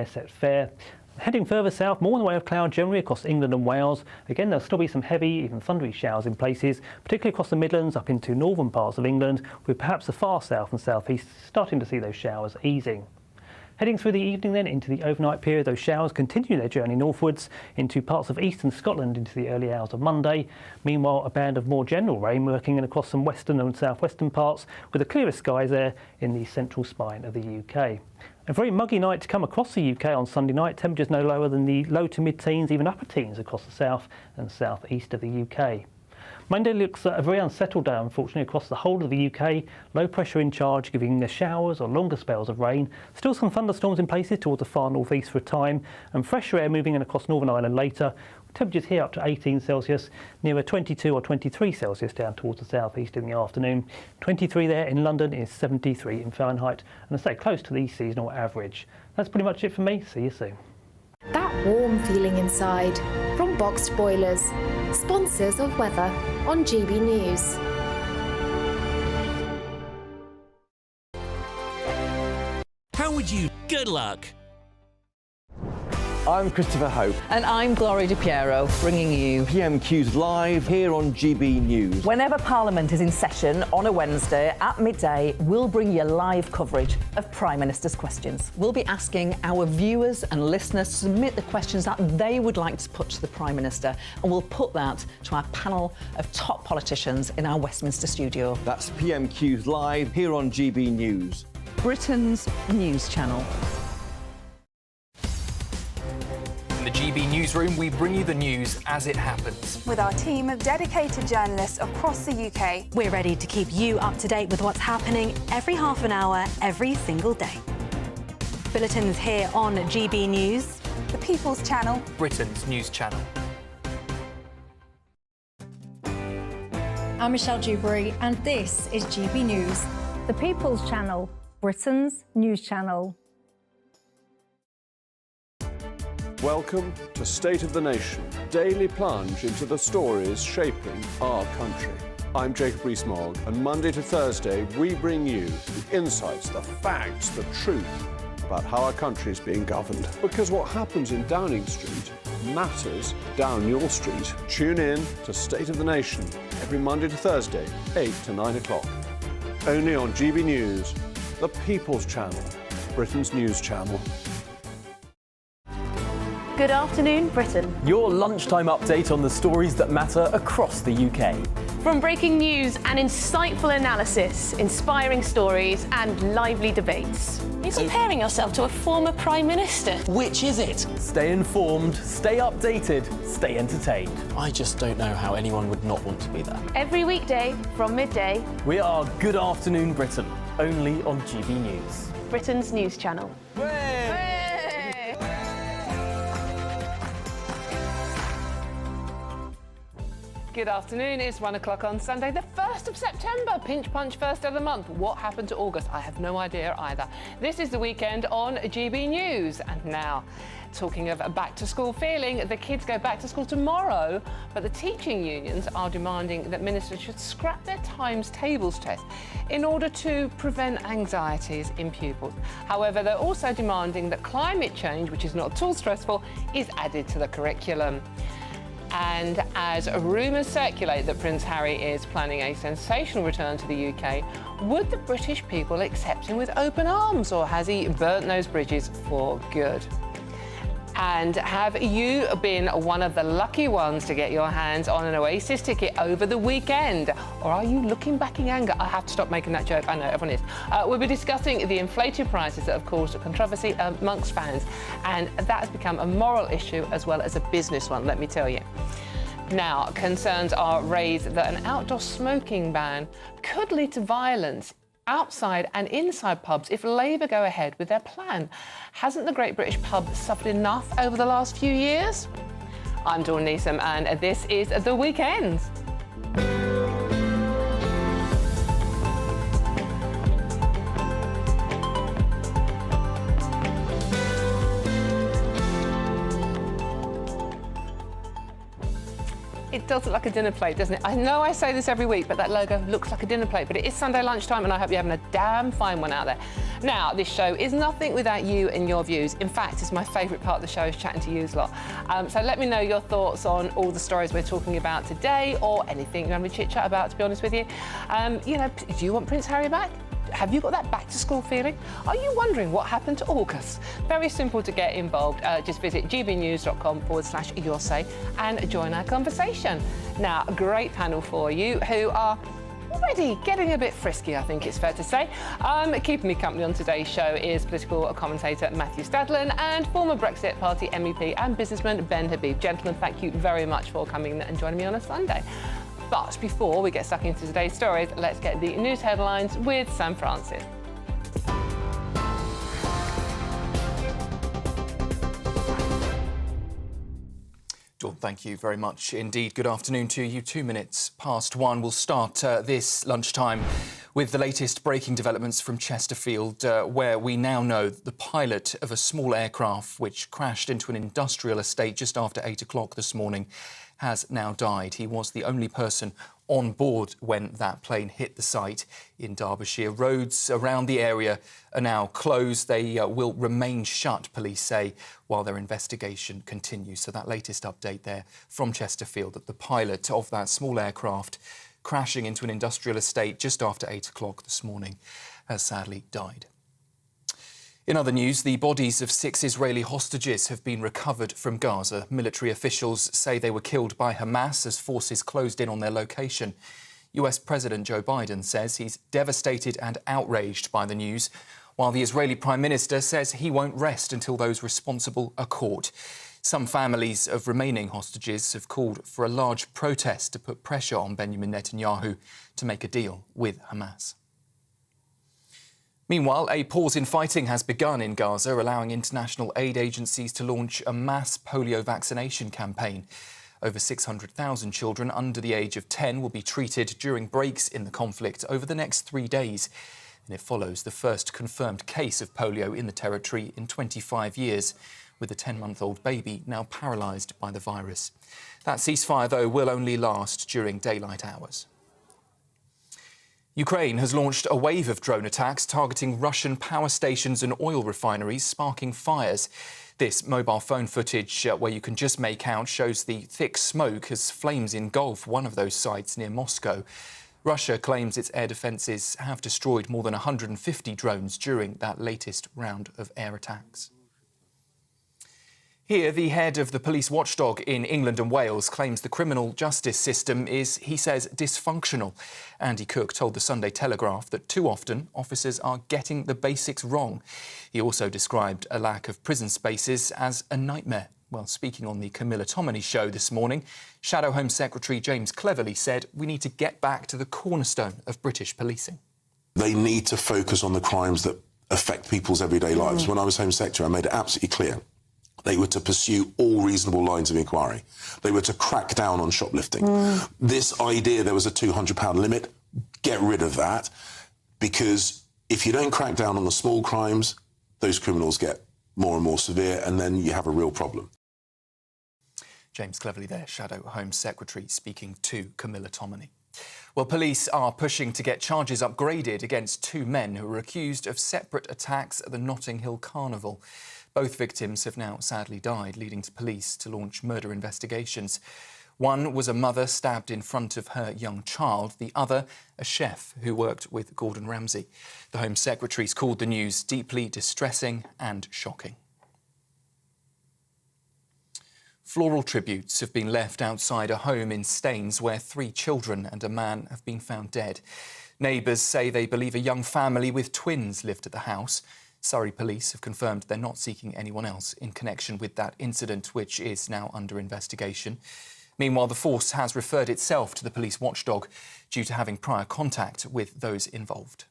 set fair. Heading further south, more in the way of cloud generally across England and Wales. Again, there'll still be some heavy, even thundery showers in places, particularly across the Midlands up into northern parts of England, with perhaps the far south and southeast starting to see those showers easing. Heading through the evening then into the overnight period, those showers continue their journey northwards into parts of eastern Scotland into the early hours of Monday. Meanwhile, a band of more general rain working in across some western and southwestern parts, with the clearest skies there in the central spine of the UK. A very muggy night to come across the UK on Sunday night. Temperatures no lower than the low to mid-teens, even upper teens across the south and southeast of the UK. Monday looks a very unsettled day, unfortunately, across the whole of the UK. Low pressure in charge, giving the showers or longer spells of rain. Still some thunderstorms in places towards the far northeast for a time, and fresher air moving in across Northern Ireland later. Temperatures here up to 18 Celsius, nearer 22 or 23 Celsius down towards the southeast in the afternoon. 23 there in London is 73 in Fahrenheit, and I say close to the seasonal average. That's pretty much it from me. See you soon. That warm feeling inside from Boxed Boilers, sponsors of weather on GB News. How would you? Good luck. I'm Christopher Hope. And I'm Gloria Di Piero, bringing you PMQ's live here on GB News. Whenever Parliament is in session on a Wednesday at midday, we'll bring you live coverage of Prime Minister's questions. We'll be asking our viewers and listeners to submit the questions that they would like to put to the Prime Minister, and we'll put that to our panel of top politicians in our Westminster studio. That's PMQ's live here on GB News, Britain's news channel. In the GB Newsroom, we bring you the news as it happens. With our team of dedicated journalists across the UK. We're ready to keep you up to date with what's happening every half an hour, every single day. Bulletins here on GB News. The People's Channel. Britain's news channel. I'm Michelle Dewberry, and this is GB News. The People's Channel, Britain's news channel. Welcome to State of the Nation, daily plunge into the stories shaping our country. I'm Jacob Rees-Mogg, and Monday to Thursday we bring you the insights, the facts, the truth about how our country is being governed. Because what happens in Downing Street matters down your street. Tune in to State of the Nation every Monday to Thursday, 8 to 9 o'clock. Only on GB News, the People's Channel, Britain's news channel. Good afternoon, Britain. Your lunchtime update on the stories that matter across the UK. From breaking news and insightful analysis, inspiring stories and lively debates. Are you comparing yourself to a former Prime Minister? Which is it? Stay informed, stay updated, stay entertained. I just don't know how anyone would not want to be there. Every weekday from midday. We are Good Afternoon Britain, only on GB News. Britain's news channel. Good afternoon, it's 1 o'clock on Sunday, the 1st of September. Pinch punch, first of the month. What happened to August? I have no idea either. This is the weekend on GB News. And now, talking of a back to school feeling, the kids go back to school tomorrow, but the teaching unions are demanding that ministers should scrap their times tables test in order to prevent anxieties in pupils. However, they're also demanding that climate change, which is not at all stressful, is added to the curriculum. And as rumours circulate that Prince Harry is planning a sensational return to the UK, would the British people accept him with open arms, or has he burnt those bridges for good? And have you been one of the lucky ones to get your hands on an Oasis ticket over the weekend? Or are you looking back in anger? I have to stop making that joke. I know, everyone is. We'll be discussing the inflated prices that have caused controversy amongst fans. And that has become a moral issue as well as a business one, let me tell you. Now, concerns are raised that an outdoor smoking ban could lead to violence outside and inside pubs if Labour go ahead with their plan. Hasn't the Great British Pub suffered enough over the last few years? I'm Dawn Neeson, and this is The Weekend. It does look like a dinner plate, doesn't it? I know I say this every week, but that logo looks like a dinner plate. But it is Sunday lunchtime, and I hope you're having a damn fine one out there. Now, this show is nothing without you and your views. In fact, it's my favourite part of the show is chatting to you lot. So let me know your thoughts on all the stories we're talking about today, or anything you want me to chit-chat about, to be honest with you. You know, do you want Prince Harry back? Have you got that back-to-school feeling? Are you wondering what happened to August? Very simple to get involved. Just visit gbnews.com/yoursay and join our conversation. Now, a great panel for you who are already getting a bit frisky, I think it's fair to say. Keeping me company on today's show is political commentator Matthew Stadlen and former Brexit Party MEP and businessman Ben Habib. Gentlemen, thank you very much for coming and joining me on a Sunday. But before we get stuck into today's stories, let's get the news headlines with Sam Francis. Dawn, thank you very much indeed. Good afternoon to you. 2 minutes past 1. We'll start this lunchtime with the latest breaking developments from Chesterfield, where we now know the pilot of a small aircraft which crashed into an industrial estate just after 8 o'clock this morning has now died. He was the only person on board when that plane hit the site in Derbyshire. Roads around the area are now closed. They will remain shut, police say, while their investigation continues. So that latest update there from Chesterfield, that the pilot of that small aircraft crashing into an industrial estate just after 8 o'clock this morning has sadly died. In other news, the bodies of 6 Israeli hostages have been recovered from Gaza. Military officials say they were killed by Hamas as forces closed in on their location. US President Joe Biden says he's devastated and outraged by the news, while the Israeli Prime Minister says he won't rest until those responsible are caught. Some families of remaining hostages have called for a large protest to put pressure on Benjamin Netanyahu to make a deal with Hamas. Meanwhile, a pause in fighting has begun in Gaza, allowing international aid agencies to launch a mass polio vaccination campaign. Over 600,000 children under the age of 10 will be treated during breaks in the conflict over the next 3 days. And it follows the first confirmed case of polio in the territory in 25 years, with a 10-month-old baby now paralysed by the virus. That ceasefire, though, will only last during daylight hours. Ukraine has launched a wave of drone attacks targeting Russian power stations and oil refineries, sparking fires. This mobile phone footage, where you can just make out, shows the thick smoke as flames engulf one of those sites near Moscow. Russia claims its air defences have destroyed more than 150 drones during that latest round of air attacks. Here, the head of the police watchdog in England and Wales claims the criminal justice system is, he says, dysfunctional. Andy Cook told the Sunday Telegraph that too often officers are getting the basics wrong. He also described a lack of prison spaces as a nightmare. Well, speaking on the Camilla Tominey show this morning, Shadow Home Secretary James Cleverly said we need to get back to the cornerstone of British policing. They need to focus on the crimes that affect people's everyday lives. When I was Home Secretary, I made it absolutely clear they were to pursue all reasonable lines of inquiry. They were to crack down on shoplifting. This idea there was a £200 limit, get rid of that, because if you don't crack down on the small crimes, those criminals get more and more severe, and then you have a real problem. James Cleverly there, Shadow Home Secretary, speaking to Camilla Tominey. Well, police are pushing to get charges upgraded against 2 men who were accused of separate attacks at the Notting Hill Carnival. Both victims have now sadly died, leading to police to launch murder investigations. One was a mother stabbed in front of her young child, the other a chef who worked with Gordon Ramsay. The Home Secretary's called the news deeply distressing and shocking. Floral tributes have been left outside a home in Staines where 3 children and a man have been found dead. Neighbours say they believe a young family with twins lived at the house. Surrey police have confirmed they're not seeking anyone else in connection with that incident, which is now under investigation. Meanwhile, the force has referred itself to the police watchdog due to having prior contact with those involved.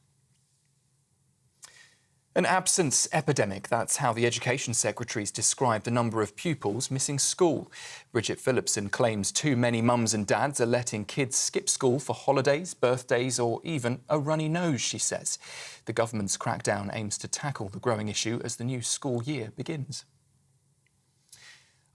An absence epidemic, that's how the Education Secretary's described the number of pupils missing school. Bridget Phillipson claims too many mums and dads are letting kids skip school for holidays, birthdays or even a runny nose, she says. The government's crackdown aims to tackle the growing issue as the new school year begins.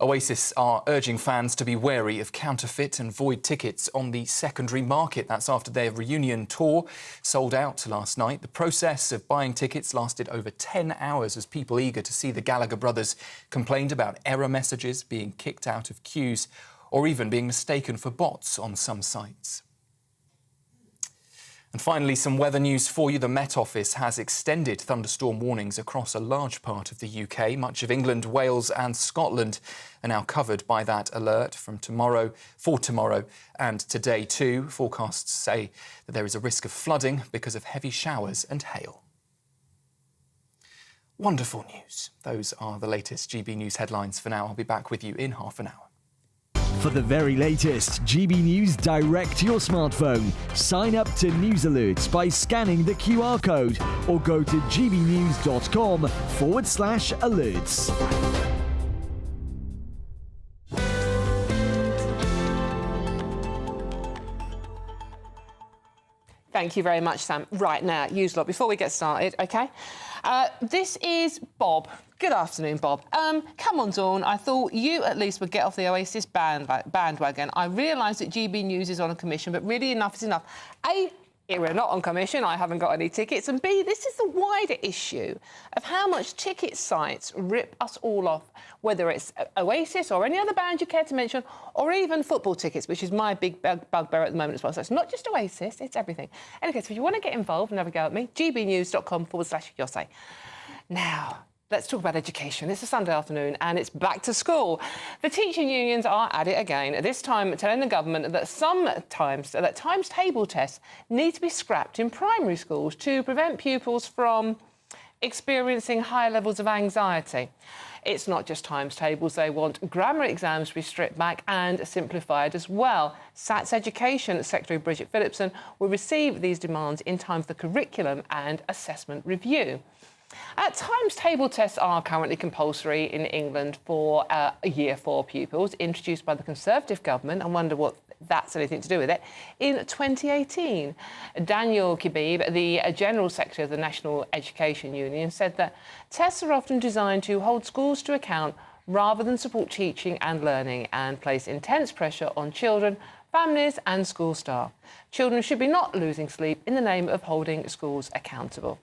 Oasis are urging fans to be wary of counterfeit and void tickets on the secondary market. That's after their reunion tour sold out last night. The process of buying tickets lasted over 10 hours as people eager to see the Gallagher brothers complained about error messages, being kicked out of queues, or even being mistaken for bots on some sites. And finally, some weather news for you. The Met Office has extended thunderstorm warnings across a large part of the UK. Much of England, Wales and Scotland are now covered by that alert for tomorrow and today too. Forecasts say that there is a risk of flooding because of heavy showers and hail. Wonderful news. Those are the latest GB News headlines for now. I'll be back with you in half an hour. For the very latest GB News direct to your smartphone, sign up to News Alerts by scanning the QR code or go to gbnews.com/alerts. Thank you very much, Sam. Right now, use lot before we get started, OK? This is Bob. Good afternoon, Bob. Come on, Dawn. I thought you at least would get off the Oasis bandwagon. I realise that GB News is on a commission, but really enough is enough. A, we're not on commission. I haven't got any tickets. And B, this is the wider issue of how much ticket sites rip us all off, whether it's Oasis or any other band you care to mention, or even football tickets, which is my big bugbear at the moment as well. So it's not just Oasis, it's everything. Anyway, so if you want to get involved and have a go at me, gbnews.com/yoursay. Now, let's talk about education. It's a Sunday afternoon and it's back to school. The teaching unions are at it again, this time telling the government that times table tests need to be scrapped in primary schools to prevent pupils from experiencing higher levels of anxiety. It's not just times tables. They want grammar exams to be stripped back and simplified as well. SATS Education Secretary Bridget Phillipson will receive these demands in time for the curriculum and assessment review. Times table tests are currently compulsory in England for Year 4 pupils, introduced by the Conservative government. I wonder what that's anything to do with it. In 2018, Daniel Kibib, the General Secretary of the National Education Union, said that tests are often designed to hold schools to account rather than support teaching and learning and place intense pressure on children, families and school staff. Children should be not losing sleep in the name of holding schools accountable.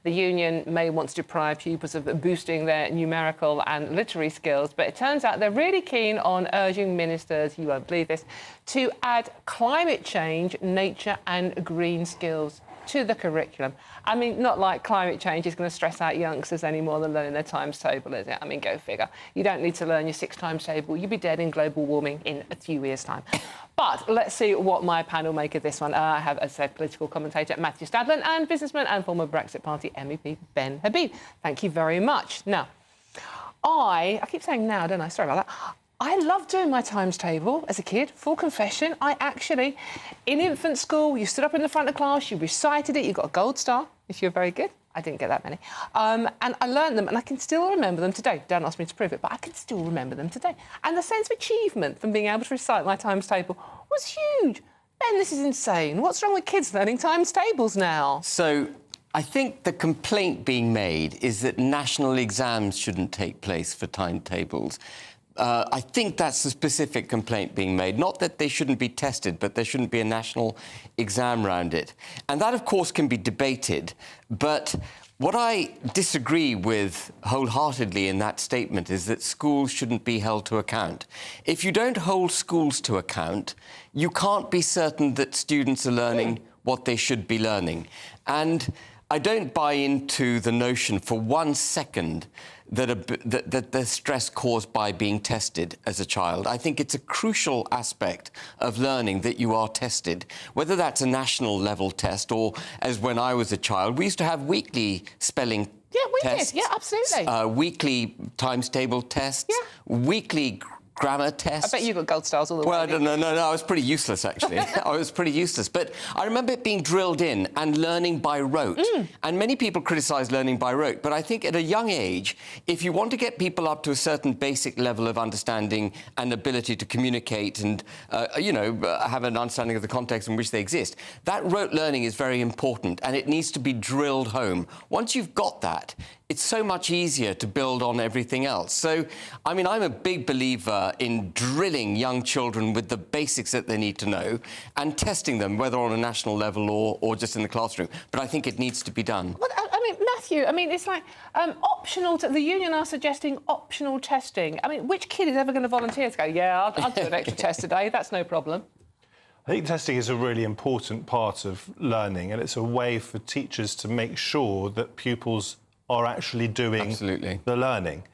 The union may want to deprive pupils of boosting their numerical and literary skills, but it turns out they're really keen on urging ministers, you won't believe this, to add climate change, nature and green skills to the curriculum. I mean, not like climate change is going to stress out youngsters any more than learning their times table, is it? I mean, go figure. You don't need to learn your 6 times table. You'll be dead in global warming in a few years' time. But let's see what my panel make of this one. I have, as I said, political commentator Matthew Stadland and businessman and former Brexit Party MEP Ben Habib. Thank you very much. Now, I keep saying now, don't I? Sorry about that. I loved doing my times table as a kid. Full confession, I actually, in infant school, you stood up in the front of class, you recited it, you got a gold star if you're very good. I didn't get that many. And I learned them, and I can still remember them today. Don't ask me to prove it, but I can still remember them today. And the sense of achievement from being able to recite my times table was huge. Ben, this is insane. What's wrong with kids learning times tables now? So I think the complaint being made is that national exams shouldn't take place for timetables. I think that's the specific complaint being made. Not that they shouldn't be tested, but there shouldn't be a national exam around it. And that, of course, can be debated. But what I disagree with wholeheartedly in that statement is that schools shouldn't be held to account. If you don't hold schools to account, you can't be certain that students are learning what they should be learning. And I don't buy into the notion for 1 second that the stress caused by being tested as a child. I think it's a crucial aspect of learning that you are tested, whether that's a national level test or, as when I was a child, we used to have weekly spelling tests. Yeah, absolutely. Weekly times table tests, weekly grammar tests. I bet you got gold stars all the way. Well, no, I was pretty useless, actually. I was pretty useless. But I remember it being drilled in and learning by rote. And many people criticise learning by rote, but I think at a young age, if you want to get people up to a certain basic level of understanding and ability to communicate and, have an understanding of the context in which they exist, that rote learning is very important, and it needs to be drilled home. Once you've got that, it's so much easier to build on everything else. So, I mean, I'm a big believer in drilling young children with the basics that they need to know and testing them, whether on a national level or just in the classroom. But I think it needs to be done. Well, I mean, Matthew, I mean, it's like optional. The union are suggesting optional testing. I mean, which kid is ever going to volunteer to go, yeah, I'll do an extra test today, that's no problem? I think testing is a really important part of learning, and it's a way for teachers to make sure that pupils are actually doing the learning.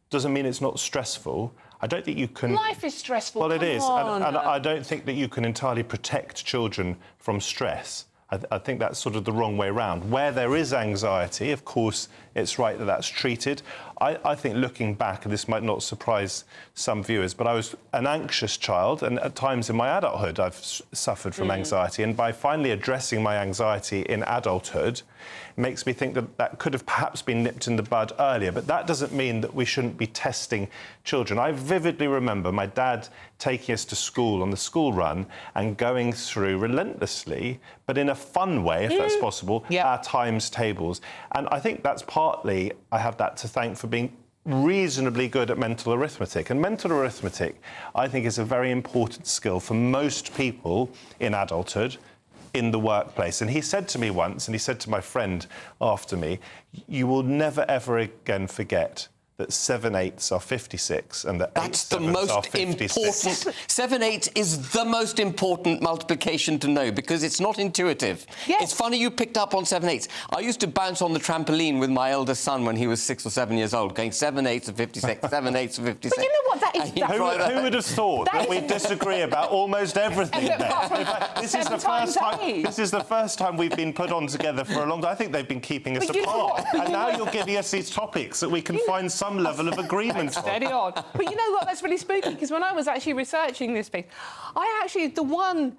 Doesn't mean it's not stressful. I don't think you can... Life is stressful. Well, it is. On. And I don't think that you can entirely protect children from stress. I think that's sort of the wrong way round. Where there is anxiety, of course, it's right that that's treated. I think looking back, and this might not surprise some viewers, but I was an anxious child, and at times in my adulthood I've suffered from anxiety, and by finally addressing my anxiety in adulthood, it makes me think that that could have perhaps been nipped in the bud earlier, but that doesn't mean that we shouldn't be testing children. I vividly remember my dad taking us to school on the school run and going through relentlessly, but in a fun way, if that's possible, our times tables. And I think that's partly, I have that to thank for being reasonably good at mental arithmetic. And mental arithmetic, I think, is a very important skill for most people in adulthood, in the workplace. And he said to me once, and he said to my friend after me, you will never, ever again forget that 7/8 are 56 and that 8/7 are 56. 7/8 is the most important multiplication to know because it's not intuitive. Yes. It's funny you picked up on 7/8. I used to bounce on the trampoline with my eldest son when he was 6 or 7 years old, going 7/8 of 56, 7/8 of 56. But you know what that is? Who would have thought that we disagree about almost everything there? This is the first time we've been put on together for a long time. I think they've been keeping us apart. And now you're giving us these topics that we can find some level of agreement on. Steady on. But you know what? That's really spooky because when I was actually researching this piece, the one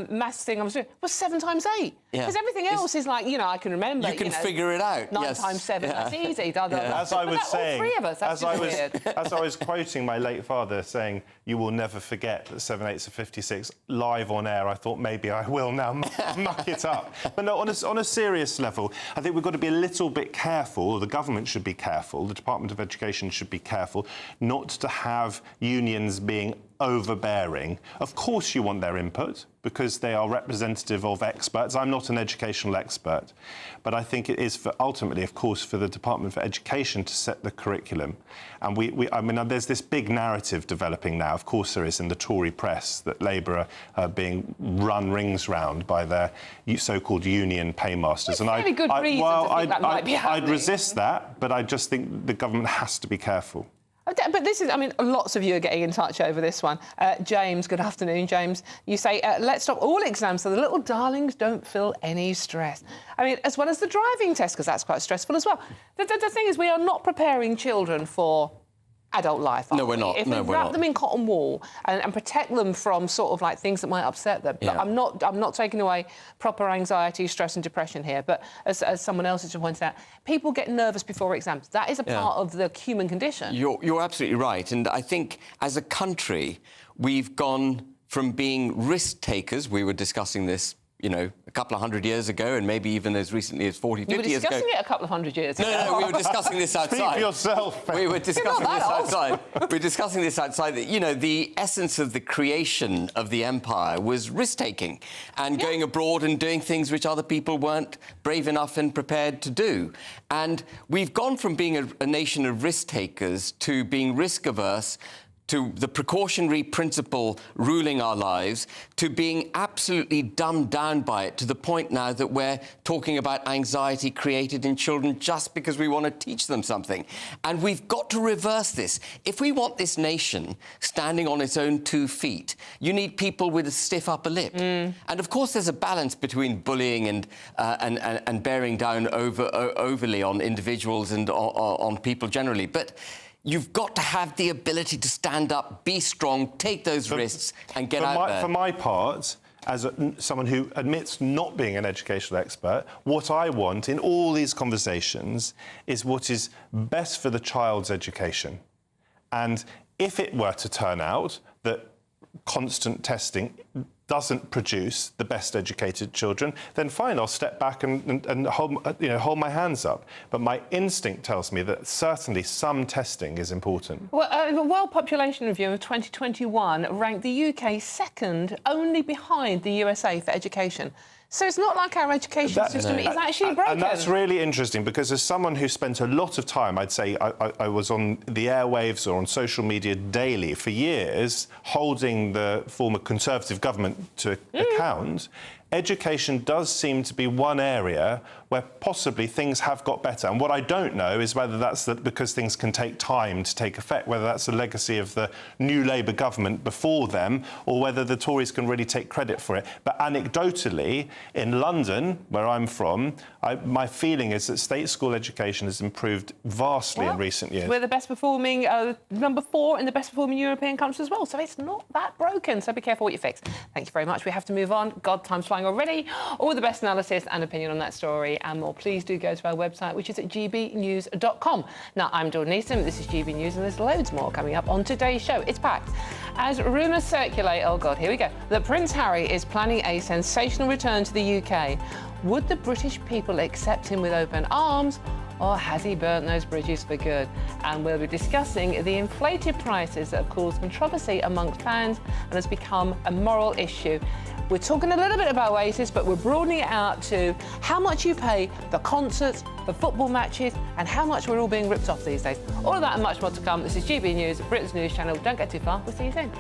maths thing I was doing was 7 times 8. Because everything else is like, I can remember. You can figure it out. 9 times 7, that's easy. As I was saying, all 3 of us, that's as I was quoting my late father saying, you will never forget that 7/8 of 56 live on air, I thought maybe I will now muck it up. But no, on a serious level, I think we've got to be a little bit careful, the government should be careful, the Department of Education should be careful not to have unions being overbearing. Of course you want their input because they are representative of experts. I'm not an educational expert, but I think it is ultimately, of course, for the Department for Education to set the curriculum. And I mean, there's this big narrative developing now, of course there is in the Tory press, that Labour are being run rings round by their so-called union paymasters. And I'd resist that, but I just think the government has to be careful. But this is, I mean, lots of you are getting in touch over this one. James, good afternoon, James. You say, let's stop all exams so the little darlings don't feel any stress. I mean, as well as the driving test, because that's quite stressful as well. The thing is, we are not preparing children for adult life. No, we're not. If we wrap them in cotton wool and protect them from sort of like things that might upset them. Yeah. I'm not taking away proper anxiety, stress and depression here, but as someone else has just pointed out, people get nervous before exams. That is a part of the human condition. You're absolutely right. And I think as a country, we've gone from being risk takers, we were discussing this a couple of 100 years ago, and maybe even as recently as 40, 50 years ago. You were discussing it a couple of 100 years ago. No, we were discussing this outside. Speak for yourself. We were discussing this outside. We were discussing this outside. That, the essence of the creation of the empire was risk-taking and going abroad and doing things which other people weren't brave enough and prepared to do. And we've gone from being a nation of risk-takers to being risk-averse, to the precautionary principle ruling our lives, to being absolutely dumbed down by it, to the point now that we're talking about anxiety created in children just because we want to teach them something. And we've got to reverse this. If we want this nation standing on its own 2 feet, you need people with a stiff upper lip. And of course there's a balance between bullying and bearing down overly on individuals and on people generally. But you've got to have the ability to stand up, be strong, take those risks and get out there. For my part, as someone who admits not being an educational expert, what I want in all these conversations is what is best for the child's education. And if it were to turn out that constant testing doesn't produce the best educated children, then fine, I'll step back and hold my hands up. But my instinct tells me that certainly some testing is important. Well, the World Population Review of 2021 ranked the UK second, only behind the USA for education. So it's not like our education system is actually broken. And that's really interesting, because as someone who spent a lot of time, I'd say I was on the airwaves or on social media daily for years, holding the former Conservative government to account, education does seem to be one area where possibly things have got better. And what I don't know is whether that's because things can take time to take effect, whether that's a legacy of the new Labour government before them, or whether the Tories can really take credit for it. But anecdotally, in London, where I'm from, my feeling is that state school education has improved vastly in recent years. We're the best performing, number 4 in the best performing European countries as well. So it's not that broken. So be careful what you fix. Thank you very much. We have to move on. God, time's flying already. All the best analysis and opinion on that story and more, please do go to our website, which is at gbnews.com. Now, I'm Dawn Neeson, this is GB News, and there's loads more coming up on today's show. It's packed. As rumours circulate, oh God, here we go, that Prince Harry is planning a sensational return to the UK. Would the British people accept him with open arms, or has he burnt those bridges for good? And we'll be discussing the inflated prices that have caused controversy amongst fans and has become a moral issue. We're talking a little bit about Oasis, but we're broadening it out to how much you pay for concerts, for football matches, and how much we're all being ripped off these days. All of that and much more to come. This is GB News, Britain's news channel. Don't go too far. We'll see you soon.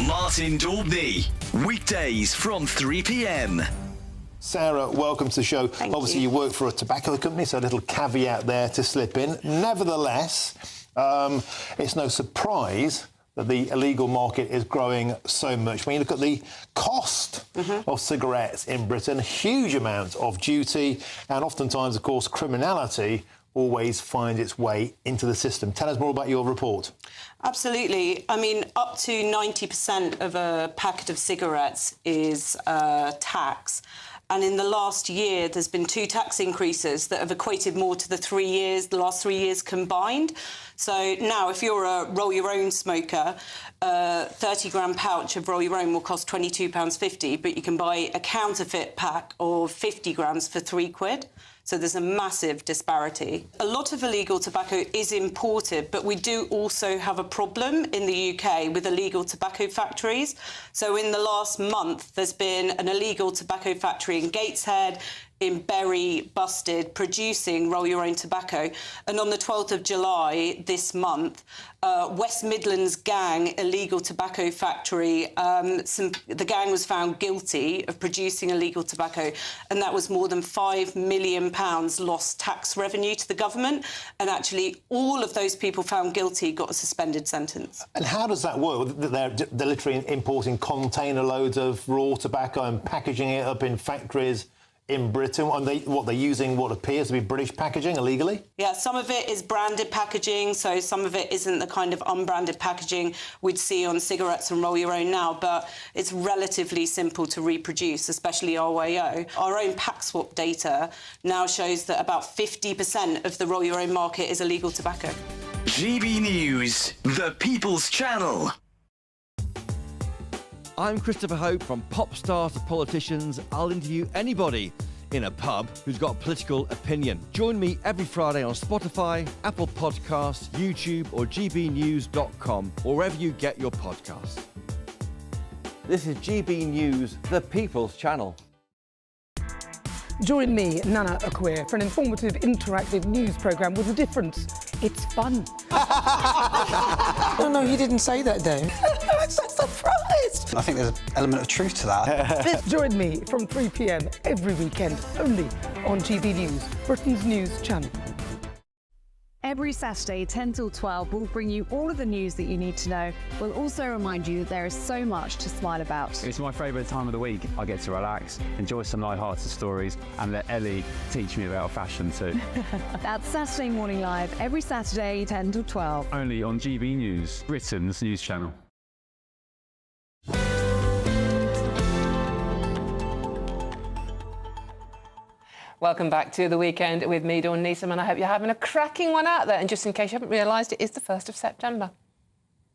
Martin Daubney, weekdays from 3 p.m. Sarah, welcome to the show. Obviously, you work for a tobacco company, so a little caveat there to slip in. Nevertheless, it's no surprise that the illegal market is growing so much. When you look at the cost of cigarettes in Britain, huge amounts of duty, and oftentimes, of course, criminality always finds its way into the system. Tell us more about your report. Absolutely. I mean, up to 90% of a packet of cigarettes is tax. And in the last year, there's been 2 tax increases that have equated more to the last 3 years combined. So now, if you're a roll-your-own smoker, a 30-gram pouch of roll-your-own will cost £22.50, but you can buy a counterfeit pack of 50 grams for £3. So there's a massive disparity. A lot of illegal tobacco is imported, but we do also have a problem in the UK with illegal tobacco factories. So in the last month, there's been an illegal tobacco factory in Gateshead, in Bury, busted, producing roll-your-own tobacco. And on the 12th of July this month, West Midlands gang illegal tobacco factory, the gang was found guilty of producing illegal tobacco, and that was more than £5 million lost tax revenue to the government. And actually, all of those people found guilty got a suspended sentence. And how does that work? They're literally importing container loads of raw tobacco and packaging it up in factories in Britain. And they're using what appears to be British packaging illegally? Yeah, some of it is branded packaging, so some of it isn't the kind of unbranded packaging we'd see on cigarettes and roll-your-own now, but it's relatively simple to reproduce, especially RYO. Our own pack swap data now shows that about 50% of the roll-your-own market is illegal tobacco. GB News, the People's Channel. I'm Christopher Hope. From pop stars to politicians, I'll interview anybody in a pub who's got a political opinion. Join me every Friday on Spotify, Apple Podcasts, YouTube or gbnews.com, or wherever you get your podcasts. This is GB News, the People's Channel. Join me, Nana Akua, for an informative, interactive news programme with a difference. It's fun. No, he didn't say that, Dave. I'm so surprised. I think there's an element of truth to that. Join me from 3 p.m. every weekend, only on GB News, Britain's news channel. Every Saturday, 10 till 12, we'll bring you all of the news that you need to know. We'll also remind you that there is so much to smile about. It's my favourite time of the week. I get to relax, enjoy some light-hearted stories, and let Ellie teach me about fashion too. That's Saturday Morning Live, every Saturday, 10 till 12. Only on GB News, Britain's news channel. Welcome back to The Weekend with me, Dawn Neeson, and I hope you're having a cracking one out there. And just in case you haven't realised, it is the 1st of September.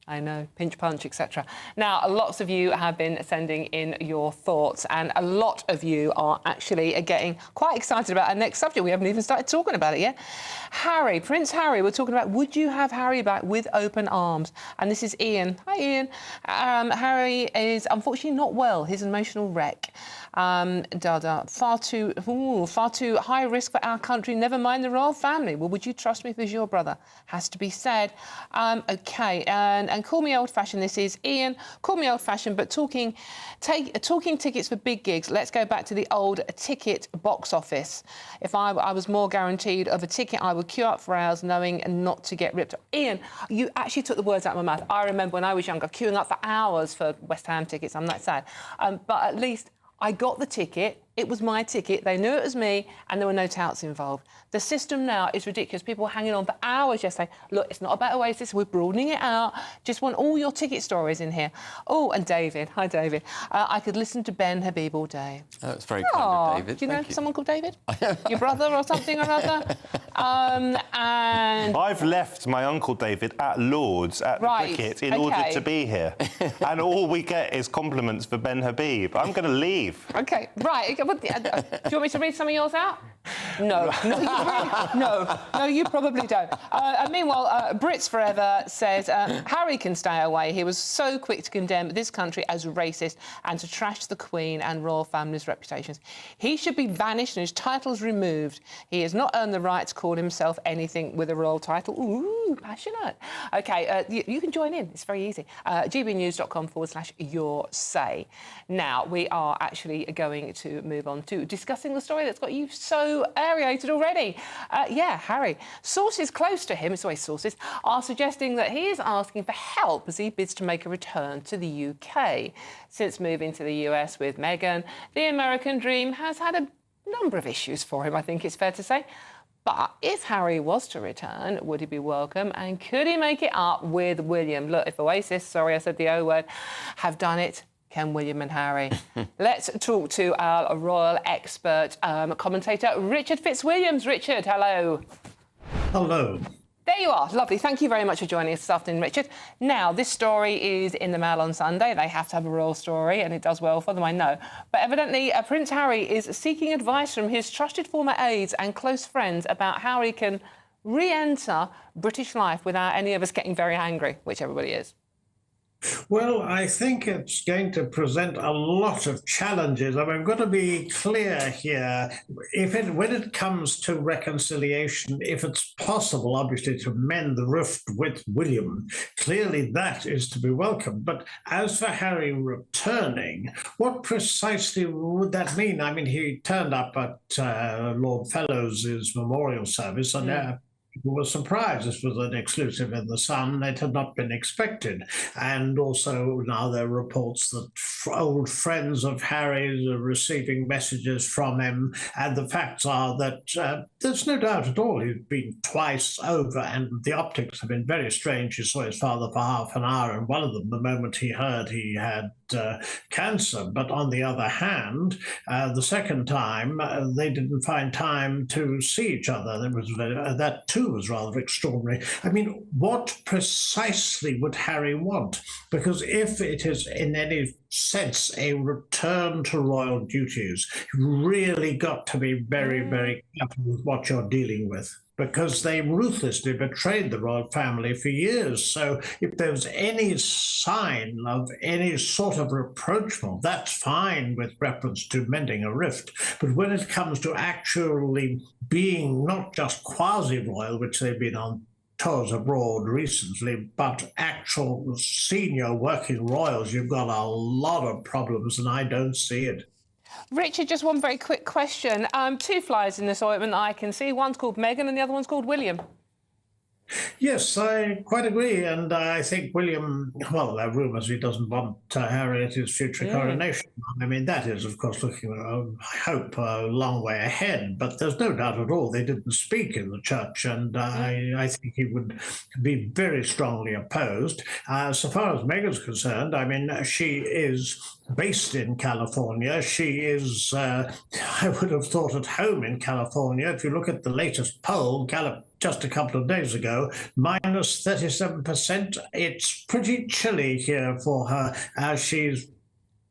I know, pinch punch, etc. Now, lots of you have been sending in your thoughts, and a lot of you are actually getting quite excited about our next subject. We haven't even started talking about it yet. Harry, Prince Harry, we're talking about, would you have Harry back with open arms? And this is Ian. Hi, Ian. Harry is unfortunately not well. He's an emotional wreck. Far too high risk for our country, never mind the royal family. Well, would you trust me if it was your brother? Has to be said. OK, and call me old-fashioned. This is Ian. Call me old-fashioned, but talking tickets for big gigs. Let's go back to the old ticket box office. If I was more guaranteed of a ticket, I would queue up for hours knowing not to get ripped off. Ian, you actually took the words out of my mouth. I remember when I was younger, queuing up for hours for West Ham tickets. I'm that sad. But at least I got the ticket. It was my ticket. They knew it was me, and there were no touts involved. The system now is ridiculous. People were hanging on for hours yesterday. Look, it's not about Oasis. We're broadening it out. Just want all your ticket stories in here. Oh, and David. Hi, David. I could listen to Ben Habib all day. That's very kind of David. Do you know someone called David? Your brother or something or other? And I've left my Uncle David at Lord's at the cricket in order to be here. And all we get is compliments for Ben Habib. I'm going to leave. OK, right. Do you want me to read some of yours out? No. No, you probably don't. Meanwhile, Brits Forever says, Harry can stay away. He was so quick to condemn this country as racist and to trash the Queen and royal family's reputations. He should be banished and his titles removed. He has not earned the right to call himself anything with a royal title. Ooh, passionate. OK, you can join in. It's very easy. gbnews.com/your say. Now, we are actually going to move on to discussing the story that's got you so aerated already. Harry. Sources close to him, it's always sources, are suggesting that he is asking for help as he bids to make a return to the UK. Since moving to the US with Meghan, the American dream has had a number of issues for him, I think it's fair to say. But if Harry was to return, would he be welcome? And could he make it up with William? Look, if Oasis, sorry I said the O word, have done it, can William and Harry? Let's talk to our royal expert commentator, Richard Fitzwilliams. Richard, hello. Hello. There you are. Lovely. Thank you very much for joining us this afternoon, Richard. Now, this story is in the Mail on Sunday. They have to have a royal story, and it does well for them, I know. But evidently, Prince Harry is seeking advice from his trusted former aides and close friends about how he can re-enter British life without any of us getting very angry, which everybody is. Well, I think it's going to present a lot of challenges. I mean, I've got to be clear here. When it comes to reconciliation, if it's possible, obviously, to mend the rift with William, clearly that is to be welcomed. But as for Harry returning, what precisely would that mean? I mean, he turned up at Lord Fellowes' memorial service, and people were surprised. This was an exclusive in The Sun. It had not been expected. And also now there are reports that old friends of Harry's are receiving messages from him. And the facts are that there's no doubt at all he's been twice over, and the optics have been very strange. He saw his father for half an hour, and one of them, the moment he heard he had cancer. But on the other hand, the second time, they didn't find time to see each other. That too was rather extraordinary. I mean, what precisely would Harry want? Because if it is in any sense a return to royal duties, you really got to be very, very careful with what you're dealing with, because they ruthlessly betrayed the royal family for years. So if there's any sign of any sort of rapprochement, that's fine with reference to mending a rift. But when it comes to actually being not just quasi-royal, which they've been on tours abroad recently, but actual senior working royals, you've got a lot of problems, and I don't see it. Richard, just one very quick question. Two flies in this ointment I can see. One's called Meghan and the other one's called William. Yes, I quite agree. And I think William, well, there are rumours he doesn't want Harry at his future coronation. I mean, that is, of course, looking, I hope, a long way ahead. But there's no doubt at all they didn't speak in the church. And I think he would be very strongly opposed. So far as Meghan's concerned, I mean, she is based in California. She is, I would have thought, at home in California. If you look at the latest poll, just a couple of days ago, minus 37%. It's pretty chilly here for her, as she's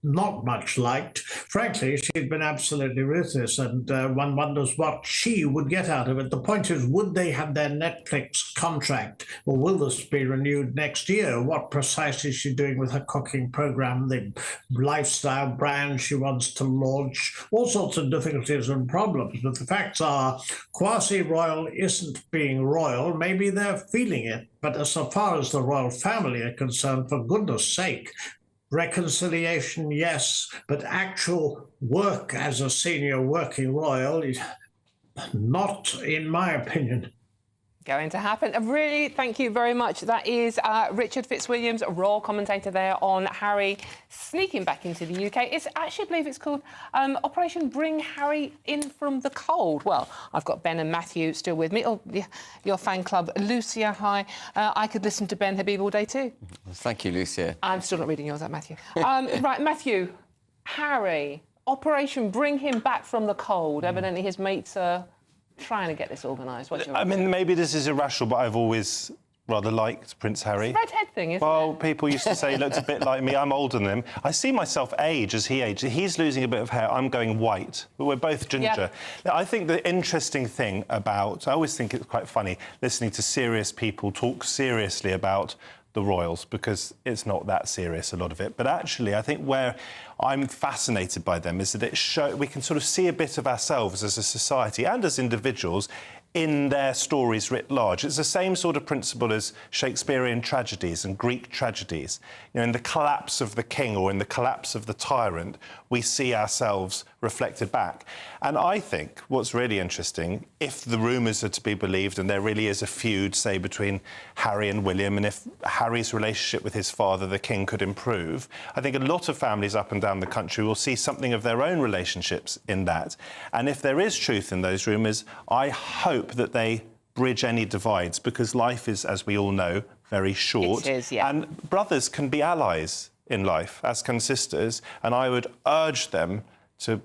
not much liked. Frankly, she's been absolutely ruthless, and one wonders what she would get out of it. The point is, would they have their Netflix contract, or will this be renewed next year? What precisely is she doing with her cooking program, the lifestyle brand she wants to launch? All sorts of difficulties and problems. But the facts are, quasi-royal isn't being royal. Maybe they're feeling it. But as far as the royal family are concerned, for goodness sake, reconciliation, yes, but actual work as a senior working royal is not, in my opinion. Going to happen. Really, thank you very much. That is Richard Fitzwilliams, royal commentator there on Harry sneaking back into the UK. It's actually, I believe it's called Operation Bring Harry In From the Cold. Well, I've got Ben and Matthew still with me. Oh, yeah, your fan club, Lucia, hi. I could listen to Ben Habib all day too. Thank you, Lucia. I'm still not reading yours out, Matthew. Right, Matthew, Harry, Operation Bring Him Back From the Cold. Evidently his mates are trying to get this organised. I mean, maybe this is irrational, but I've always rather liked Prince Harry. It's a redhead thing, isn't it? Well, people used to say he looked a bit like me. I'm older than him. I see myself age as he ages. He's losing a bit of hair. I'm going white. But we're both ginger. Now, I think the interesting thing about... I always think it's quite funny listening to serious people talk seriously about the royals, because it's not that serious, a lot of it. But actually, I think where I'm fascinated by them is that we can sort of see a bit of ourselves as a society and as individuals in their stories writ large. It's the same sort of principle as Shakespearean tragedies and Greek tragedies. You know, in the collapse of the king or in the collapse of the tyrant, we see ourselves reflected back. And I think what's really interesting, if the rumours are to be believed and there really is a feud, say, between Harry and William, and if Harry's relationship with his father, the king, could improve, I think a lot of families up and down the country will see something of their own relationships in that. And if there is truth in those rumours, I hope that they bridge any divides, because life is, as we all know, very short. It is, yeah. And brothers can be allies in life, as can sisters, and I would urge them to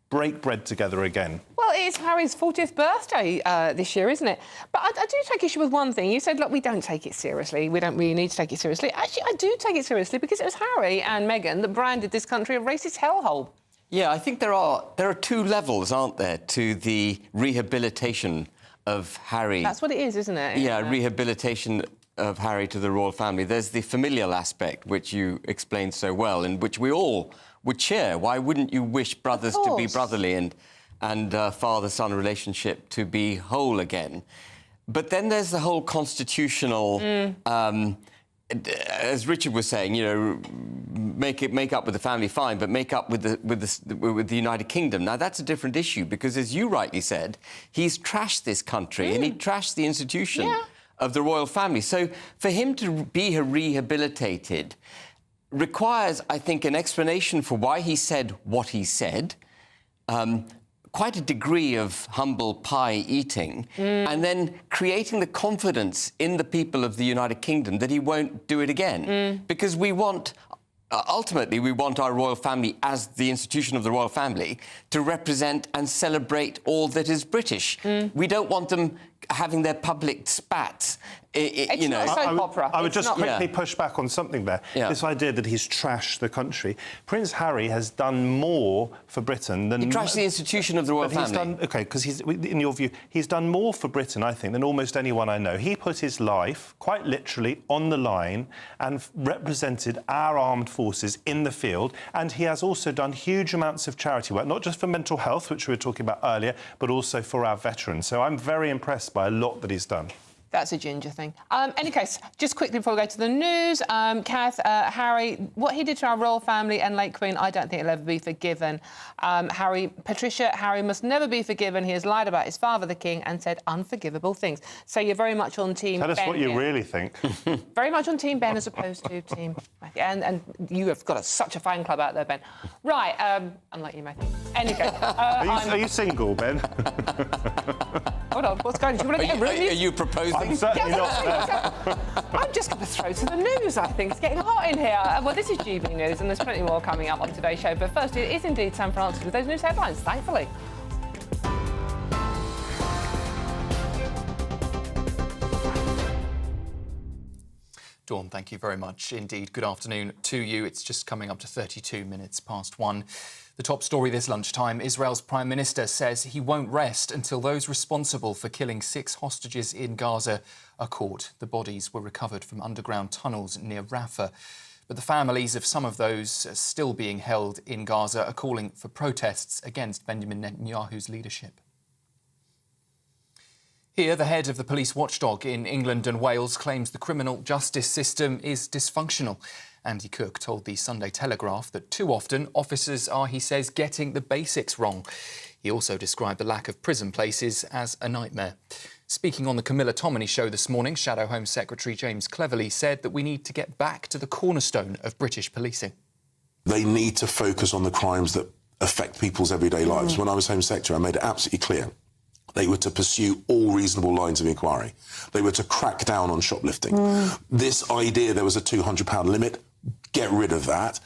break bread together again. Well, it's Harry's 40th birthday this year, isn't it? But I do take issue with one thing. You said, look, we don't take it seriously. We don't really need to take it seriously. Actually, I do take it seriously, because it was Harry and Meghan that branded this country a racist hellhole. Yeah, I think there are two levels, aren't there, to the rehabilitation of Harry. That's what it is, isn't it? Yeah, rehabilitation of Harry to the royal family. There's the familial aspect, which you explained so well, and which we all would share. Why wouldn't you wish brothers to be brotherly and father-son relationship to be whole again? But then there's the whole constitutional... as Richard was saying, you know, make up with the family, fine, but make up with the United Kingdom. Now, that's a different issue, because, as you rightly said, he's trashed this country and he trashed the institution of the royal family. So for him to be rehabilitated requires, I think, an explanation for why he said what he said, quite a degree of humble pie eating, and then creating the confidence in the people of the United Kingdom that he won't do it again. Because we want... ultimately, we want our royal family, as the institution of the royal family, to represent and celebrate all that is British. We don't want them having their public spats. It's not a soap opera. I would just quickly push back on something there. This idea that he's trashed the country. Prince Harry has done more for Britain than... He trashed the institution of the royal family. OK, because in your view, he's done more for Britain, I think, than almost anyone I know. He put his life, quite literally, on the line and represented our armed forces in the field. And he has also done huge amounts of charity work, not just for mental health, which we were talking about earlier, but also for our veterans. So I'm very impressed by a lot that he's done. That's a ginger thing. Any case, just quickly before we go to the news, Kath, Harry, what he did to our royal family and late Queen, I don't think it'll ever be forgiven. Patricia, Harry must never be forgiven. He has lied about his father, the king, and said unforgivable things. So you're very much on Team Ben. Tell us what you really think. Very much on Team Ben as opposed to Team Matthew. And you have got such a fan club out there, Ben. Right, unlike you, Matthew. Any case, Are you single, Ben? Hold on, what's going on? Do you want to get a room? Are you proposing? I'm certainly not. I'm just going to throw to the news, I think. It's getting hot in here. Well, this is GB News, and there's plenty more coming up on today's show. But first, it is indeed Sam Francis with those news headlines, thankfully. Dawn, thank you very much indeed. Good afternoon to you. It's just coming up to 32 minutes past 1. The top story this lunchtime, Israel's Prime Minister says he won't rest until those responsible for killing 6 hostages in Gaza are caught. The bodies were recovered from underground tunnels near Rafah. But the families of some of those still being held in Gaza are calling for protests against Benjamin Netanyahu's leadership. Here, the head of the police watchdog in England and Wales claims the criminal justice system is dysfunctional. Andy Cook told the Sunday Telegraph that too often officers are, he says, getting the basics wrong. He also described the lack of prison places as a nightmare. Speaking on the Camilla Tominey show this morning, Shadow Home Secretary James Cleverly said that we need to get back to the cornerstone of British policing. They need to focus on the crimes that affect people's everyday lives. When I was Home Secretary, I made it absolutely clear. They were to pursue all reasonable lines of inquiry. They were to crack down on shoplifting. This idea there was a £200 limit, get rid of that,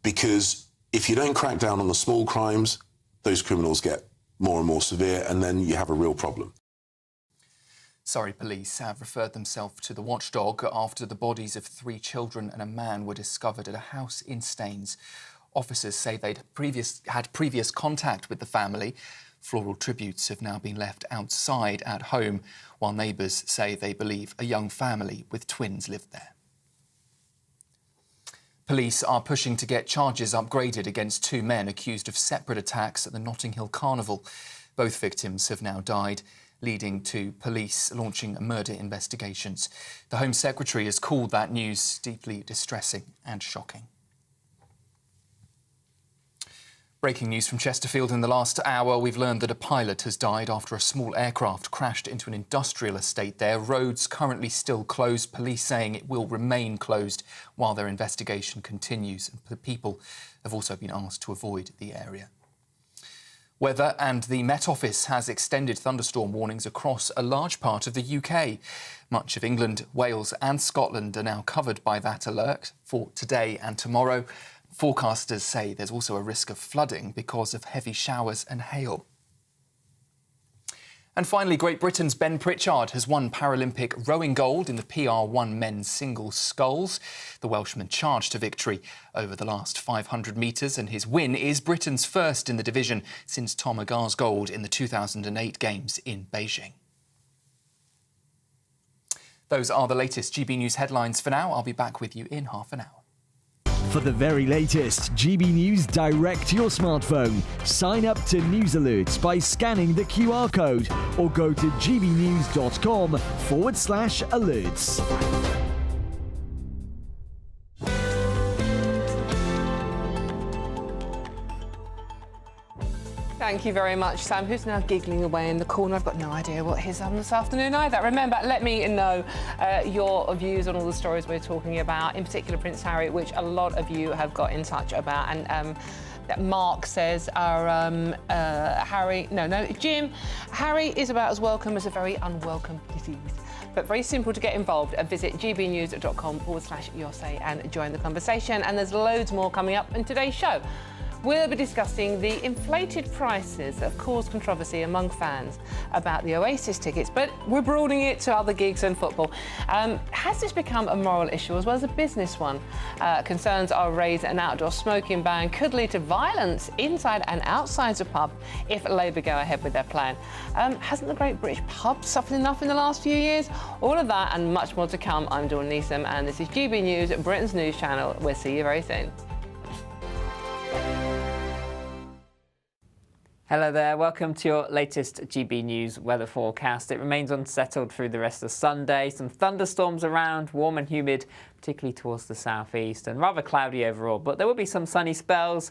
because if you don't crack down on the small crimes, those criminals get more and more severe, and then you have a real problem. Surrey police have referred themselves to the watchdog after the bodies of 3 children and a man were discovered at a house in Staines. Officers say they'd had previous contact with the family. Floral tributes have now been left outside at home, while neighbours say they believe a young family with twins lived there. Police are pushing to get charges upgraded against 2 men accused of separate attacks at the Notting Hill Carnival. Both victims have now died, leading to police launching murder investigations. The Home Secretary has called that news deeply distressing and shocking. Breaking news from Chesterfield in the last hour. We've learned that a pilot has died after a small aircraft crashed into an industrial estate there. Roads currently still closed. Police saying it will remain closed while their investigation continues. The people have also been asked to avoid the area. Weather and the Met Office has extended thunderstorm warnings across a large part of the UK. Much of England, Wales and Scotland are now covered by that alert for today and tomorrow. Forecasters say there's also a risk of flooding because of heavy showers and hail. And finally, Great Britain's Ben Pritchard has won Paralympic rowing gold in the PR1 men's single sculls. The Welshman charged to victory over the last 500 metres, and his win is Britain's first in the division since Tom Agar's gold in the 2008 Games in Beijing. Those are the latest GB News headlines for now. I'll be back with you in half an hour. For the very latest GB News direct to your smartphone, sign up to News Alerts by scanning the QR code or go to gbnews.com/alerts. Thank you very much, Sam, who's now giggling away in the corner. I've got no idea what he's on this afternoon either. Remember, let me know your views on all the stories we're talking about, in particular Prince Harry, which a lot of you have got in touch about. And Mark says Jim, Harry is about as welcome as a very unwelcome disease. But very simple to get involved. Visit gbnews.com/yoursay and join the conversation. And there's loads more coming up in today's show. We'll be discussing the inflated prices that have caused controversy among fans about the Oasis tickets, but we're broadening it to other gigs and football. Has this become a moral issue as well as a business one? Concerns are raised that an outdoor smoking ban could lead to violence inside and outside the pub if Labour go ahead with their plan. Hasn't the Great British Pub suffered enough in the last few years? All of that and much more to come. I'm Dawn Neeson, and this is GB News, Britain's news channel. We'll see you very soon. Hello there, welcome to your latest GB News weather forecast. It remains unsettled through the rest of Sunday. Some thunderstorms around, warm and humid particularly towards the southeast, and rather cloudy overall. But there will be some sunny spells.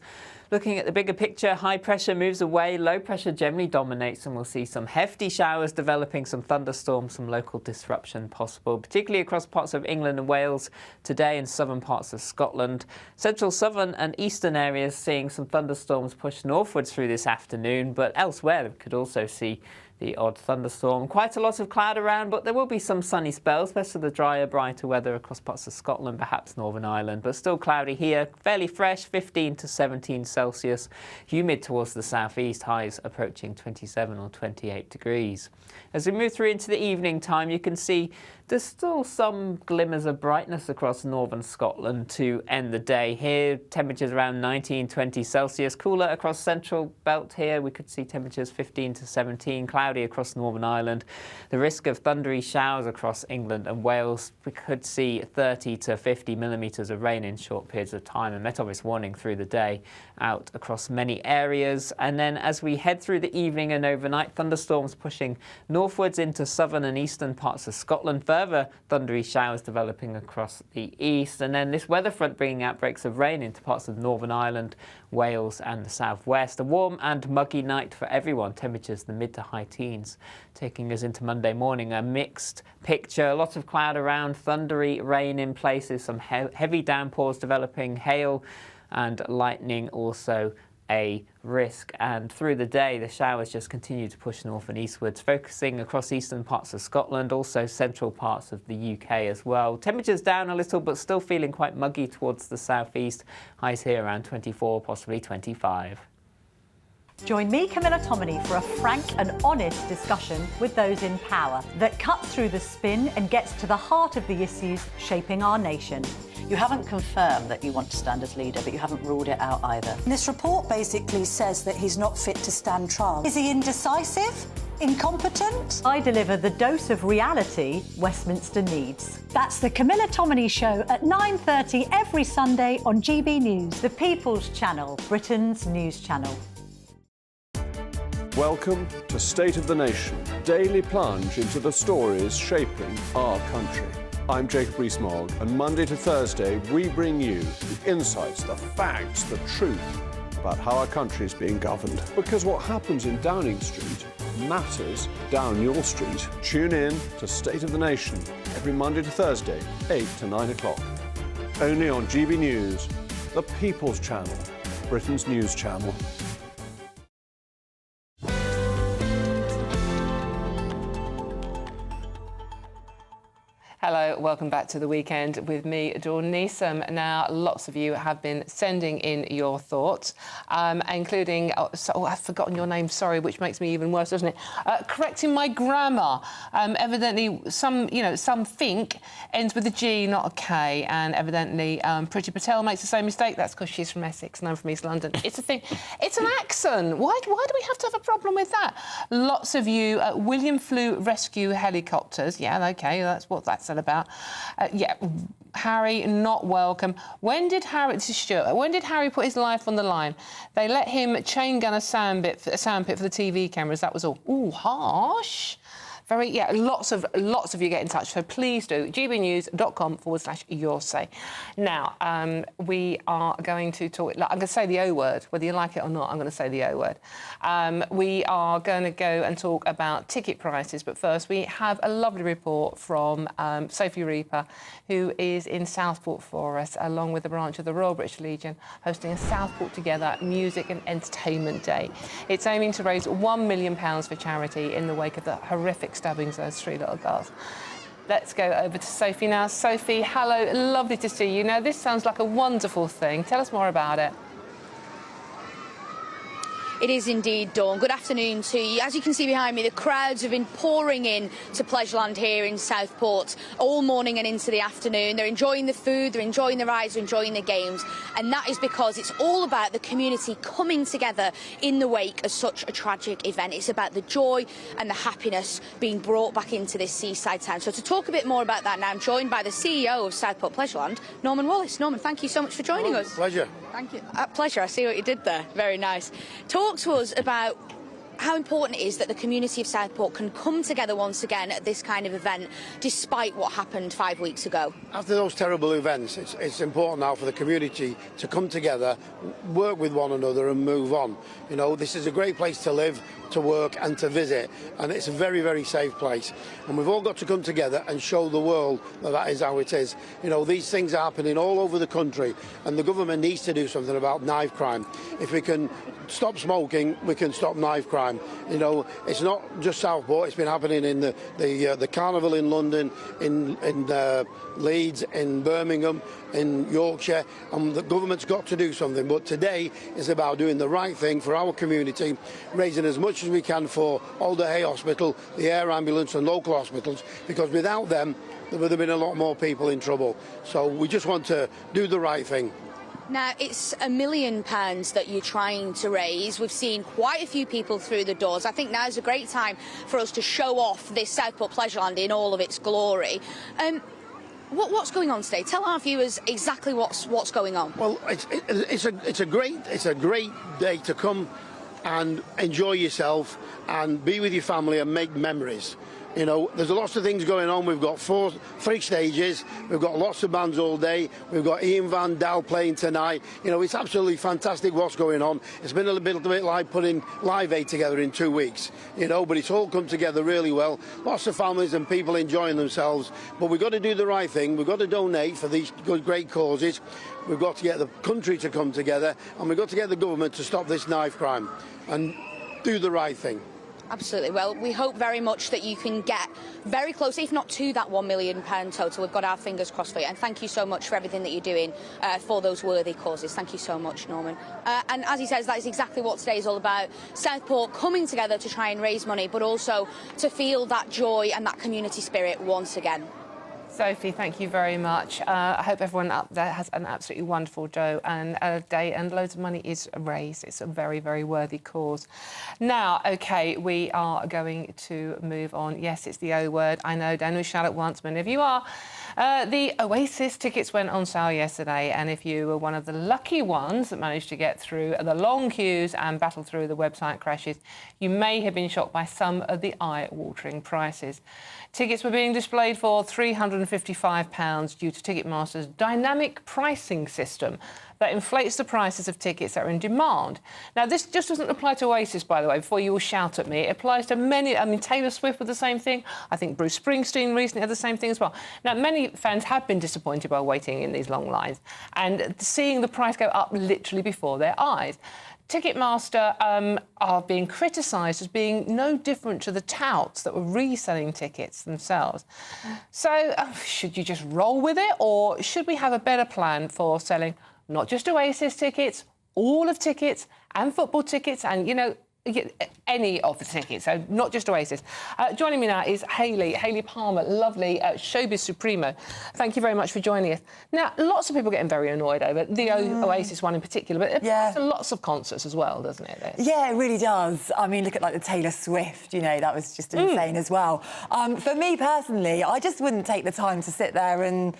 Looking at the bigger picture, high pressure moves away, low pressure generally dominates, and we'll see some hefty showers developing, some thunderstorms, some local disruption possible, particularly across parts of England and Wales today and southern parts of Scotland. Central, southern and eastern areas seeing some thunderstorms push northwards through this afternoon, but elsewhere we could also see the odd thunderstorm. Quite a lot of cloud around, but there will be some sunny spells, best of the drier, brighter weather across parts of Scotland, perhaps Northern Ireland, but still cloudy here. Fairly fresh, 15 to 17 Celsius. Humid towards the southeast, highs approaching 27 or 28 degrees. As we move through into the evening time, you can see there's still some glimmers of brightness across northern Scotland to end the day here. Temperatures around 19, 20 Celsius. Cooler across central belt here. We could see temperatures 15 to 17. Cloudy across Northern Ireland. The risk of thundery showers across England and Wales. We could see 30 to 50 millimetres of rain in short periods of time. A Met-Office warning through the day out across many areas. And then as we head through the evening and overnight, thunderstorms pushing northwards into southern and eastern parts of Scotland. Further thundery showers developing across the east, and then this weather front bringing outbreaks of rain into parts of Northern Ireland, Wales and the southwest. A warm and muggy night for everyone. Temperatures the mid to high teens, taking us into Monday morning. A mixed picture, a lot of cloud around, thundery rain in places, some heavy downpours developing, hail and lightning also a risk. And through the day, the showers just continue to push north and eastwards, focusing across eastern parts of Scotland, also central parts of the UK as well. Temperatures down a little, but still feeling quite muggy towards the southeast. Highs here around 24, possibly 25. Join me, Camilla Tominey, for a frank and honest discussion with those in power that cuts through the spin and gets to the heart of the issues shaping our nation. You haven't confirmed that you want to stand as leader, but you haven't ruled it out either. This report basically says that he's not fit to stand trial. Is he indecisive? Incompetent? I deliver the dose of reality Westminster needs. That's the Camilla Tominey Show at 9:30 every Sunday on GB News. The People's Channel, Britain's news channel. Welcome to State of the Nation, daily plunge into the stories shaping our country. I'm Jacob Rees-Mogg, and Monday to Thursday we bring you the insights, the facts, the truth about how our country is being governed. Because what happens in Downing Street matters down your street. Tune in to State of the Nation every Monday to Thursday, 8 to 9 o'clock. Only on GB News, the People's Channel, Britain's news channel. Hello, welcome back to The Weekend with me, Dawn Neeson. Now, lots of you have been sending in your thoughts, including, I've forgotten your name, sorry, which makes me even worse, doesn't it? Correcting my grammar. Evidently, some think ends with a G, not a K, and evidently Priti Patel makes the same mistake. That's because she's from Essex and I'm from East London. It's a thing. It's an accent. Why do we have to have a problem with that? Lots of you, William flew rescue helicopters. Yeah, OK, that's what that's all about. Harry, not welcome. This is Stuart. When did Harry put his life on the line? They let him chain gun a sandpit for the TV cameras. That was all. Ooh, harsh. Lots of you get in touch, so please do. gbnews.com/your say. Now, we are going to talk. I'm going to say the O word, whether you like it or not. I'm going to say the O word. We are going to go and talk about ticket prices, but first we have a lovely report from Sophie Reaper, who is in Southport for us, along with a branch of the Royal British Legion, hosting a Southport Together Music and Entertainment Day. It's aiming to raise £1 million for charity in the wake of the horrific stabbings of those 3 little girls. Let's go over to Sophie now. Sophie, hello, lovely to see you. Now, this sounds like a wonderful thing. Tell us more about it. It is indeed, Dawn. Good afternoon to you. As you can see behind me, the crowds have been pouring in to Pleasureland here in Southport all morning and into the afternoon. They're enjoying the food, they're enjoying the rides, they're enjoying the games, and that is because it's all about the community coming together in the wake of such a tragic event. It's about the joy and the happiness being brought back into this seaside town. So to talk a bit more about that now, I'm joined by the CEO of Southport Pleasureland, Norman Wallace. Norman, thank you so much for joining us. Pleasure. Thank you. Pleasure. I see what you did there. Very nice. Talk to us about how important it is that the community of Southport can come together once again at this kind of event, despite what happened 5 weeks ago. After those terrible events, it's important now for the community to come together, work with one another and move on. You know, this is a great place to live, to work and to visit, and it's a very, very safe place. And we've all got to come together and show the world that that is how it is. You know, these things are happening all over the country, and the government needs to do something about knife crime. If we can stop smoking, we can stop knife crime. You know, it's not just Southport, it's been happening in the Carnival in London, in Leeds, in Birmingham, in Yorkshire, and the government's got to do something. But today is about doing the right thing for our community, raising as much as we can for Alder Hay Hospital, the air ambulance and local hospitals, because without them there would have been a lot more people in trouble. So we just want to do the right thing. Now, it's £1 million that you're trying to raise. We've seen quite a few people through the doors. I think now's a great time for us to show off this Southport Pleasureland in all of its glory. What's going on today? Tell our viewers exactly what's going on. Well, it's a great day to come and enjoy yourself and be with your family and make memories. You know, there's lots of things going on. We've got three stages. We've got lots of bands all day. We've got Ian Van Dal playing tonight. You know, it's absolutely fantastic what's going on. It's been a bit like putting Live Aid together in 2 weeks. You know, but it's all come together really well. Lots of families and people enjoying themselves. But we've got to do the right thing. We've got to donate for these great causes. We've got to get the country to come together, and we've got to get the government to stop this knife crime and do the right thing. Absolutely. Well, we hope very much that you can get very close, if not to that £1 million total. We've got our fingers crossed for you. And thank you so much for everything that you're doing for those worthy causes. Thank you so much, Norman. And as he says, that is exactly what today is all about. Southport coming together to try and raise money, but also to feel that joy and that community spirit once again. Sophie, thank you very much. I hope everyone up there has an absolutely wonderful day and loads of money is raised. It's a very, very worthy cause. Now, OK, we are going to move on. Yes, it's the O word. I know, don't we shout at once, many of you are. The Oasis tickets went on sale yesterday, and if you were one of the lucky ones that managed to get through the long queues and battle through the website crashes, you may have been shocked by some of the eye-watering prices. Tickets were being displayed for £355 due to Ticketmaster's dynamic pricing system that inflates the prices of tickets that are in demand. Now, this just doesn't apply to Oasis, by the way, before you all shout at me. It applies to many. I mean, Taylor Swift with the same thing. I think Bruce Springsteen recently had the same thing as well. Now, many fans have been disappointed by waiting in these long lines and seeing the price go up literally before their eyes. Ticketmaster are being criticised as being no different to the touts that were reselling tickets themselves. So should you just roll with it, or should we have a better plan for selling not just Oasis tickets, all of tickets and football tickets and, you know, any of the tickets, so not just Oasis. Joining me now is Hayley Palmer, lovely Showbiz Supremo. Thank you very much for joining us. Now, lots of people getting very annoyed over the Oasis one in particular, but it applies to lots of concerts as well, doesn't it? Yeah, it really does. I mean, look at like the Taylor Swift, you know, that was just insane as well. For me personally, I just wouldn't take the time to sit there and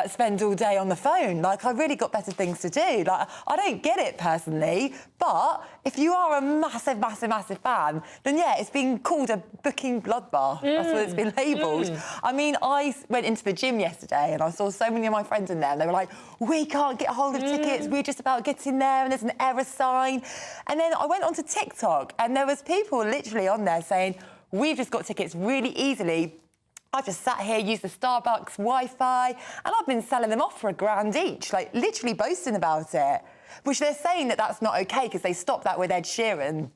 spend all day on the phone. Like, I really got better things to do. Like, I don't get it personally, but if you are a massive, massive, massive fan, then yeah, it's been called a booking bloodbath. That's what it's been labelled. I mean, I went into the gym yesterday and I saw so many of my friends in there and they were like, we can't get hold of tickets, we're just about getting there and there's an error sign. And then I went onto TikTok and there was people literally on there saying, we've just got tickets really easily. I just sat here, used the Starbucks Wi-Fi, and I've been selling them off for £1,000 each, like literally boasting about it. Which they're saying that that's not OK because they stopped that with Ed Sheeran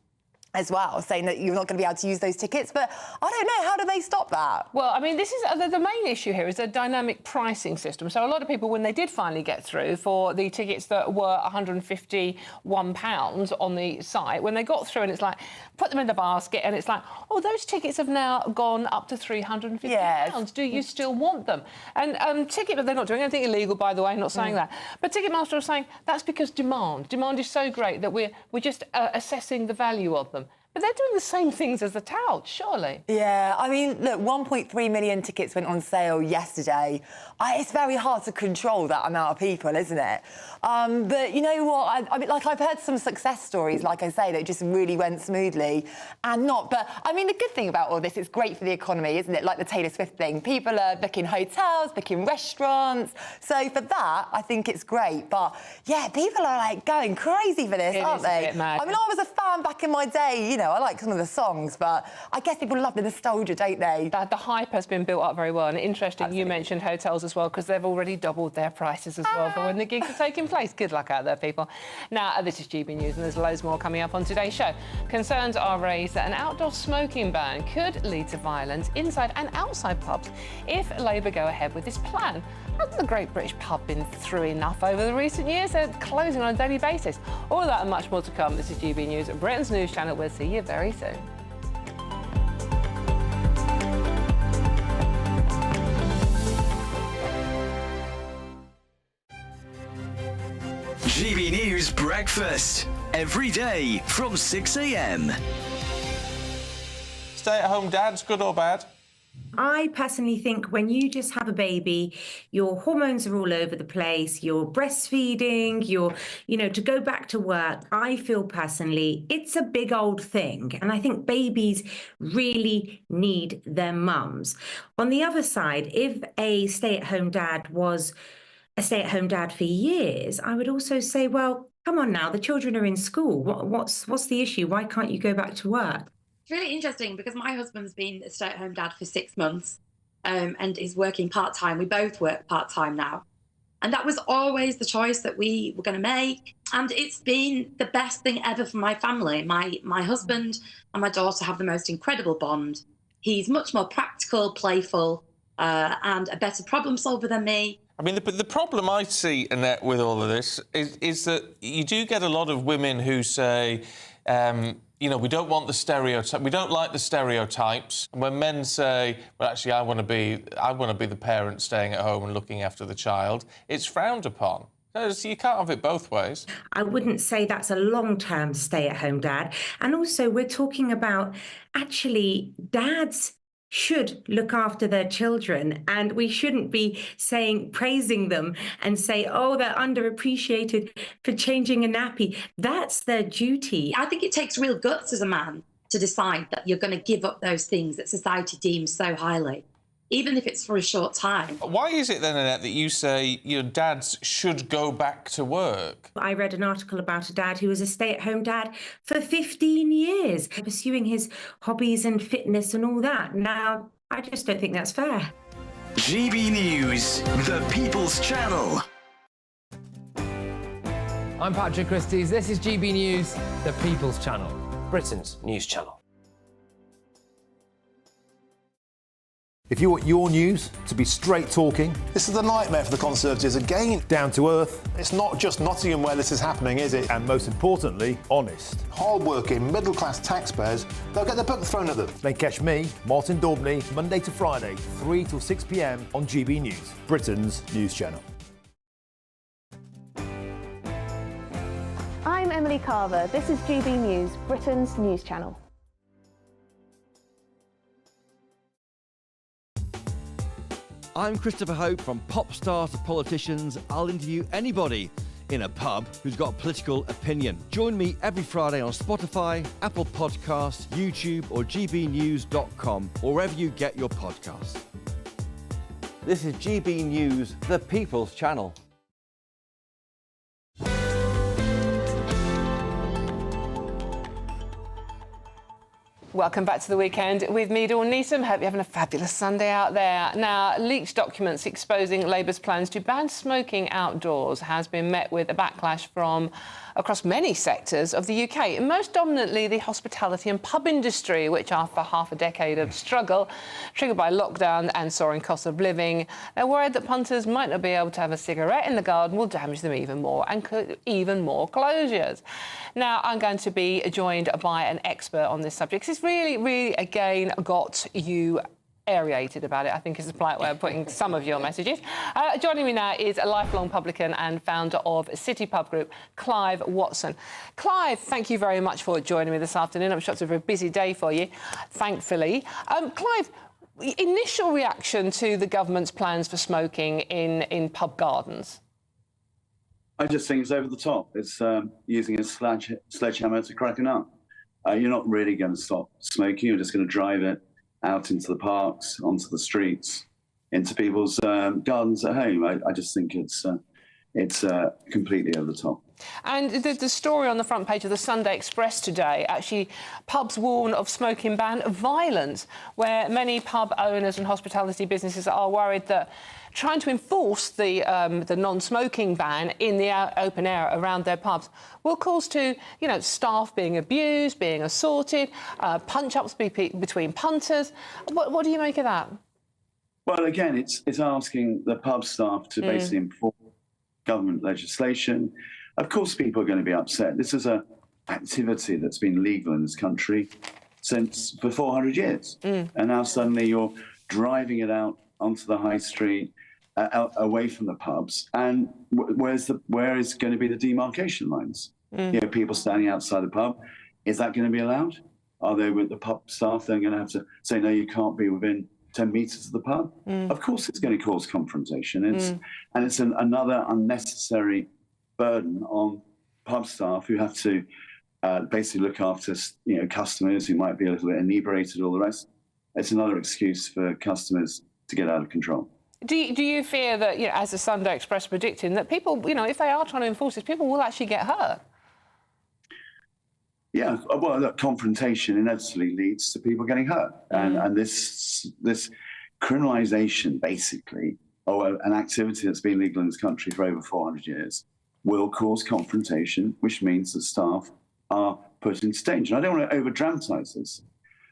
as well, saying that you're not going to be able to use those tickets. But I don't know, how do they stop that? Well, I mean, this is the main issue here is a dynamic pricing system. So a lot of people, when they did finally get through for the tickets that were £151 on the site, when they got through and it's like, put them in the basket and it's like, oh, those tickets have now gone up to £350. Do you still want them? And they're not doing anything illegal, by the way, I'm not saying that. But Ticketmaster are saying that's because demand is so great that we're just assessing the value of them. But they're doing the same things as the tout, surely. Yeah, I mean, look, 1.3 million tickets went on sale yesterday. It's very hard to control that amount of people, isn't it? But you know what? I mean, like, I've heard some success stories, like I say, that just really went smoothly and not. But, I mean, the good thing about all this, it's great for the economy, isn't it? Like the Taylor Swift thing. People are booking hotels, booking restaurants. So for that, I think it's great. But, yeah, people are, like, going crazy for this, aren't they? It is a bit mad. I mean, I was a fan back in my day, you know, I like some of the songs, but I guess people love the nostalgia, don't they? The hype has been built up very well. And interesting, Absolutely. you mentioned hotels as well, because they've already doubled their prices as well for when the gigs are taking place. Good luck out there, people. Now, this is GB News, and there's loads more coming up on today's show. Concerns are raised that an outdoor smoking ban could lead to violence inside and outside pubs if Labour go ahead with this plan. Hasn't the Great British Pub been through enough over the recent years? They're closing on a daily basis. All of that and much more to come. This is GB News, Britain's news channel. We'll see you very soon. GB News Breakfast. Every day from 6 a.m. Stay-at-home dads, good or bad? I personally think when you just have a baby, your hormones are all over the place, you're breastfeeding, to go back to work, I feel personally it's a big old thing. And I think babies really need their mums. On the other side, if a stay-at-home dad was a stay-at-home dad for years, I would also say, well, come on now, the children are in school. What's the issue? Why can't you go back to work? It's really interesting because my husband's been a stay-at-home dad for 6 months and is working part-time. We both work part-time now. And that was always the choice that we were going to make. And it's been the best thing ever for my family. My husband and my daughter have the most incredible bond. He's much more practical, playful, and a better problem solver than me. I mean, the problem I see, Annette, with all of this is that you do get a lot of women who say, we don't want the stereotype. We don't like the stereotypes. And when men say, well, actually, I want to be the parent staying at home and looking after the child, it's frowned upon. So you can't have it both ways. I wouldn't say that's a long-term stay-at-home dad. And also, we're talking about actually dads should look after their children, and we shouldn't be praising them and say, oh, they're underappreciated for changing a nappy. That's their duty. I think it takes real guts as a man to decide that you're going to give up those things that society deems so highly, even if it's for a short time. Why is it then, Annette, that you say your dads should go back to work? I read an article about a dad who was a stay-at-home dad for 15 years, pursuing his hobbies and fitness and all that. Now, I just don't think that's fair. GB News, the People's Channel. I'm Patrick Christie's. This is GB News, the People's Channel, Britain's news channel. If you want your news to be straight talking... This is a nightmare for the Conservatives again. Down to earth. It's not just Nottingham where this is happening, is it? And most importantly, honest. Hard-working, middle-class taxpayers, they'll get their book thrown at them. Then catch me, Martin Daubney, Monday to Friday, 3 till 6 p.m. on GB News, Britain's news channel. I'm Emily Carver. This is GB News, Britain's news channel. I'm Christopher Hope. From pop stars to politicians, I'll interview anybody in a pub who's got a political opinion. Join me every Friday on Spotify, Apple Podcasts, YouTube or gbnews.com, or wherever you get your podcasts. This is GB News, the People's Channel. Welcome back to the weekend with me, Dawn Neeson. Hope you're having a fabulous Sunday out there. Now, leaked documents exposing Labour's plans to ban smoking outdoors has been met with a backlash from across many sectors of the UK, most dominantly the hospitality and pub industry, which after half a decade of struggle, triggered by lockdown and soaring cost of living, they're worried that punters might not be able to have a cigarette in the garden will damage them even more and could even more closures. Now, I'm going to be joined by an expert on this subject. It's really, again, got you aerated about it, I think is a polite way of putting some of your messages. Joining me now is a lifelong publican and founder of City Pub Group, Clive Watson. Clive, thank you very much for joining me this afternoon. I'm sure it's a very busy day for you, thankfully. Clive, initial reaction to the government's plans for smoking in pub gardens? I just think it's over the top. It's using a sledgehammer to crack a nut. You're not really going to stop smoking. You're just going to drive it out into the parks, onto the streets, into people's gardens at home. I just think it's completely over the top. And the story on the front page of the Sunday Express today, actually, pubs warn of smoking ban violence, where many pub owners and hospitality businesses are worried that trying to enforce the non-smoking ban in the open air around their pubs will cause to, staff being abused, being assaulted, punch-ups between punters. What do you make of that? Well, again, it's asking the pub staff to basically enforce government legislation. Of course, people are going to be upset. This is an activity that's been legal in this country for 400 years. And now suddenly you're driving it out onto the high street, away from the pubs. And where is going to be the demarcation lines? People standing outside the pub. Is that going to be allowed? Are they with the pub staff then going to have to say, no, you can't be within 10 metres of the pub? Of course it's going to cause confrontation. And it's another unnecessary burden on pub staff who have to basically look after customers who might be a little bit inebriated, all the rest. It's another excuse for customers to get out of control. Do you fear that, as the Sunday Express predicting, that people, if they are trying to enforce this, people will actually get hurt? Yeah, well, look, confrontation inevitably leads to people getting hurt. And this criminalisation, basically, of an activity that's been legal in this country for over 400 years, will cause confrontation, which means that staff are put into danger. I don't want to over-dramatise this,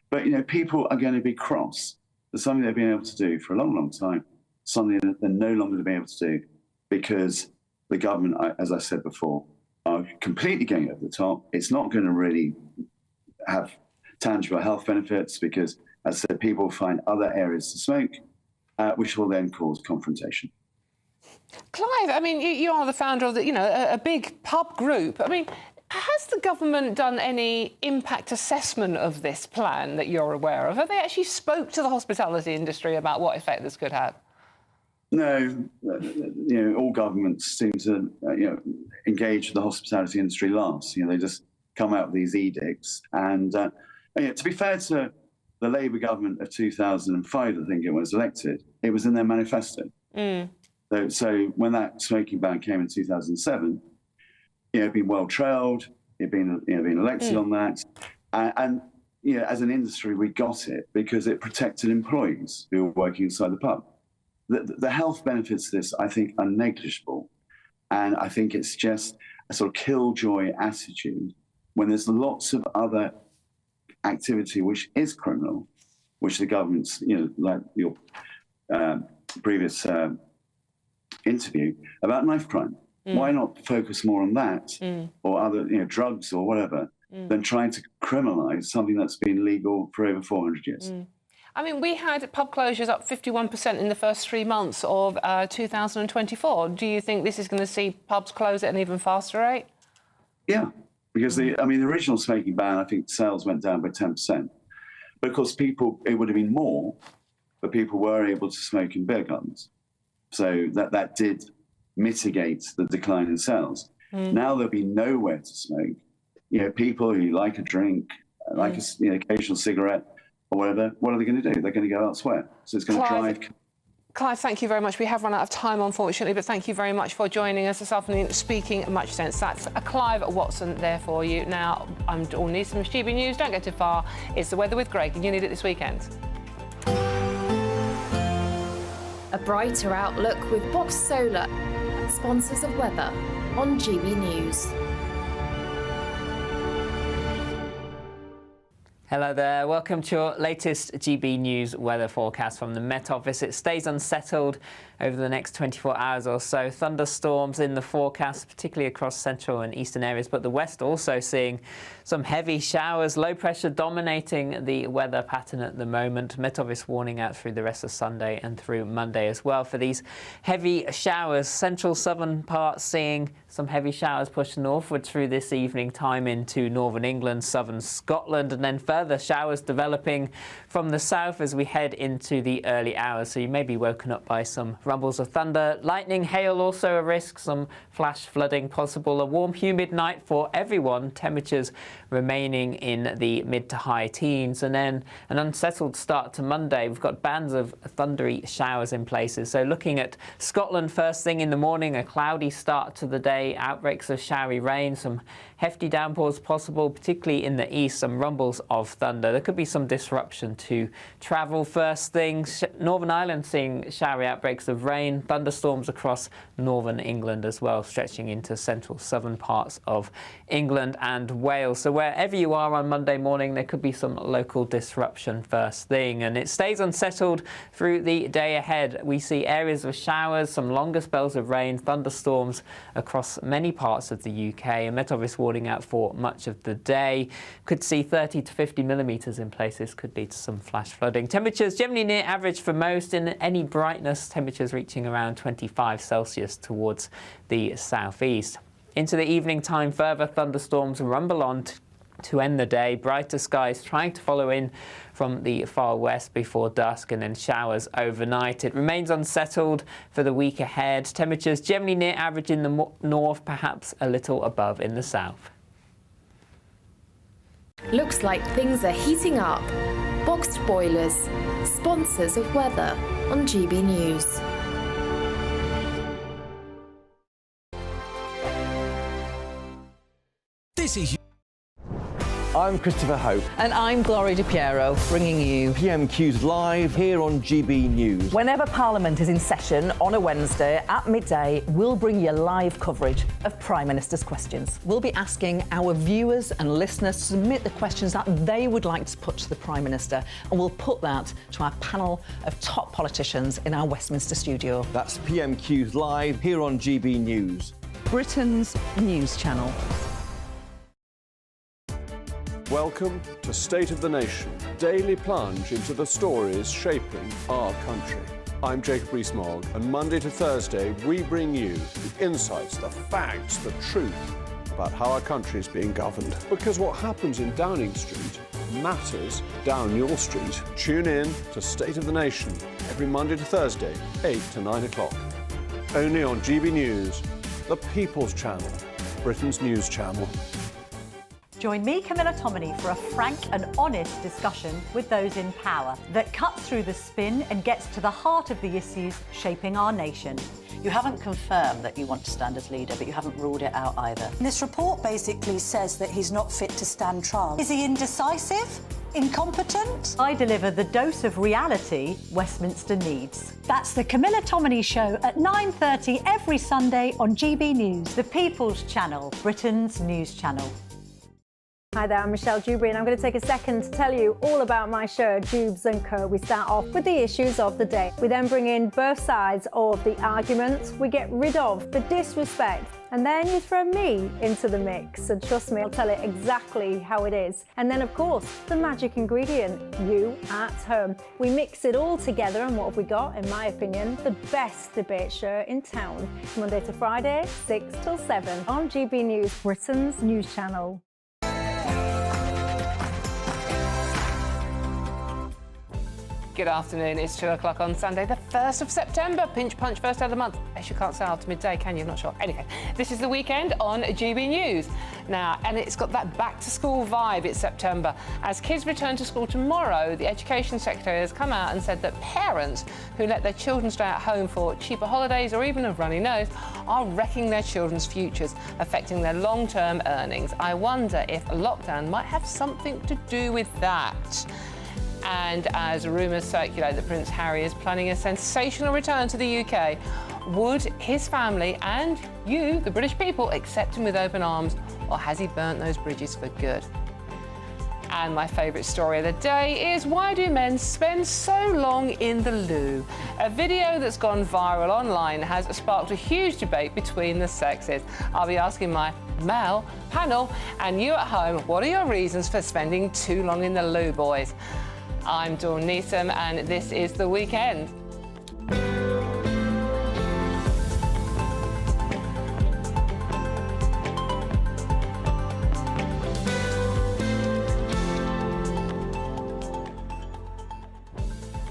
but, people are going to be cross. There's something they've been able to do for a long, long time, something that they're no longer going to be able to do because the government, as I said before, are completely going over the top. It's not going to really have tangible health benefits because, as I said, people find other areas to smoke, which will then cause confrontation. Clive, I mean, you are the founder of a big pub group. I mean, has the government done any impact assessment of this plan that you're aware of? Have they actually spoke to the hospitality industry about what effect this could have? No, all governments seem to, engage with the hospitality industry last. They just come out with these edicts. And to be fair to the Labour government of 2005, I think it was elected, it was in their manifesto. So when that smoking ban came in 2007, it'd been well trailed, it'd been elected on that, and as an industry we got it because it protected employees who were working inside the pub. The health benefits of this, I think, are negligible, and I think it's just a sort of killjoy attitude when there's lots of other activity which is criminal, which the government's, like your previous interview about knife crime. Why not focus more on that or other, drugs or whatever, than trying to criminalise something that's been legal for over 400 years? I mean, we had pub closures up 51% in the first 3 months of 2024. Do you think this is going to see pubs close at an even faster rate? Yeah, because the original smoking ban, I think sales went down by 10%. But of course, it would have been more, but people were able to smoke in beer gardens. So that did mitigate the decline in sales. Now there'll be nowhere to smoke. People who like a drink, like an occasional cigarette or whatever, what are they going to do? They're going to go elsewhere. So it's going to drive... Clive, thank you very much. We have run out of time, unfortunately, but thank you very much for joining us this afternoon, speaking much sense. That's a Clive Watson there for you. Now, I'm Dawn Neeson from GBNews. Don't go too far. It's the weather with Greg, and you need it this weekend. A brighter outlook with Box Solar, sponsors of weather on GB News. Hello there, welcome to your latest GB News weather forecast from the Met Office. It stays unsettled over the next 24 hours or so. Thunderstorms in the forecast, particularly across central and eastern areas, but the west also seeing some heavy showers. Low pressure dominating the weather pattern at the moment. Met Office warning out through the rest of Sunday and through Monday as well for these heavy showers. Central southern parts seeing some heavy showers push northward through this evening time into northern England, southern Scotland, and then further showers developing from the south as we head into the early hours. So you may be woken up by some rumbles of thunder, lightning, hail also a risk, some flash flooding possible. A warm, humid night for everyone. Temperatures remaining in the mid to high teens, and then an unsettled start to Monday. We've got bands of thundery showers in places. So looking at Scotland first thing in the morning, a cloudy start to the day, outbreaks of showery rain, some hefty downpours possible, particularly in the east, some rumbles of thunder. There could be some disruption to travel first thing. Northern Ireland seeing showery outbreaks of rain, thunderstorms across northern England as well, stretching into central southern parts of England and Wales. So wherever you are on Monday morning, there could be some local disruption first thing. And it stays unsettled through the day ahead. We see areas of showers, some longer spells of rain, thunderstorms across many parts of the UK. And Met Office warning out for much of the day. Could see 30 to 50 millimetres in places, could lead to some flash flooding. Temperatures generally near average for most. In any brightness, temperatures reaching around 25 Celsius towards the southeast. Into the evening time, further thunderstorms rumble on to end the day. Brighter skies trying to follow in from the far west before dusk, and then showers overnight. It remains unsettled for the week ahead. Temperatures generally near average in the north, perhaps a little above in the south. Looks like things are heating up. Boxed boilers, sponsors of weather on GB News. This is I'm Christopher Hope. And I'm Gloria Di Piero, bringing you PMQ's live here on GB News. Whenever Parliament is in session on a Wednesday at midday, we'll bring you live coverage of Prime Minister's questions. We'll be asking our viewers and listeners to submit the questions that they would like to put to the Prime Minister, and we'll put that to our panel of top politicians in our Westminster studio. That's PMQ's live here on GB News, Britain's news channel. Welcome to State of the Nation, daily plunge into the stories shaping our country. I'm Jacob Rees-Mogg, and Monday to Thursday we bring you the insights, the facts, the truth about how our country is being governed. Because what happens in Downing Street matters down your street. Tune in to State of the Nation every Monday to Thursday, 8 to 9 o'clock. Only on GB News, the People's Channel, Britain's news channel. Join me, Camilla Tominey, for a frank and honest discussion with those in power that cuts through the spin and gets to the heart of the issues shaping our nation. You haven't confirmed that you want to stand as leader, but you haven't ruled it out either. This report basically says that he's not fit to stand trial. Is he indecisive? Incompetent? I deliver the dose of reality Westminster needs. That's the Camilla Tominey Show at 9:30 every Sunday on GB News, the People's Channel, Britain's news channel. Hi there, I'm Michelle Dewberry, and I'm going to take a second to tell you all about my show, Dubes & Co. We start off with the issues of the day. We then bring in both sides of the arguments. We get rid of the disrespect, and then you throw me into the mix. And trust me, I'll tell it exactly how it is. And then, of course, the magic ingredient, you at home. We mix it all together, and what have we got? In my opinion, the best debate show in town. Monday to Friday, 6 till 7 on GB News, Britain's news channel. Good afternoon, it's 2 o'clock on Sunday, the 1st of September. Pinch punch, first day of the month. I guess you can't say after midday, can you? I'm not sure. Anyway, this is the weekend on GB News. Now, and it's got that back to school vibe. It's September. As kids return to school tomorrow, the Education Secretary has come out and said that parents who let their children stay at home for cheaper holidays or even a runny nose are wrecking their children's futures, affecting their long-term earnings. I wonder if lockdown might have something to do with that. And as rumours circulate that Prince Harry is planning a sensational return to the UK, would his family and you, the British people, accept him with open arms, or has he burnt those bridges for good? And my favourite story of the day is why do men spend so long in the loo? A video that's gone viral online has sparked a huge debate between the sexes. I'll be asking my male panel and you at home, what are your reasons for spending too long in the loo, boys? I'm Dawn Neeson and this is The Weekend.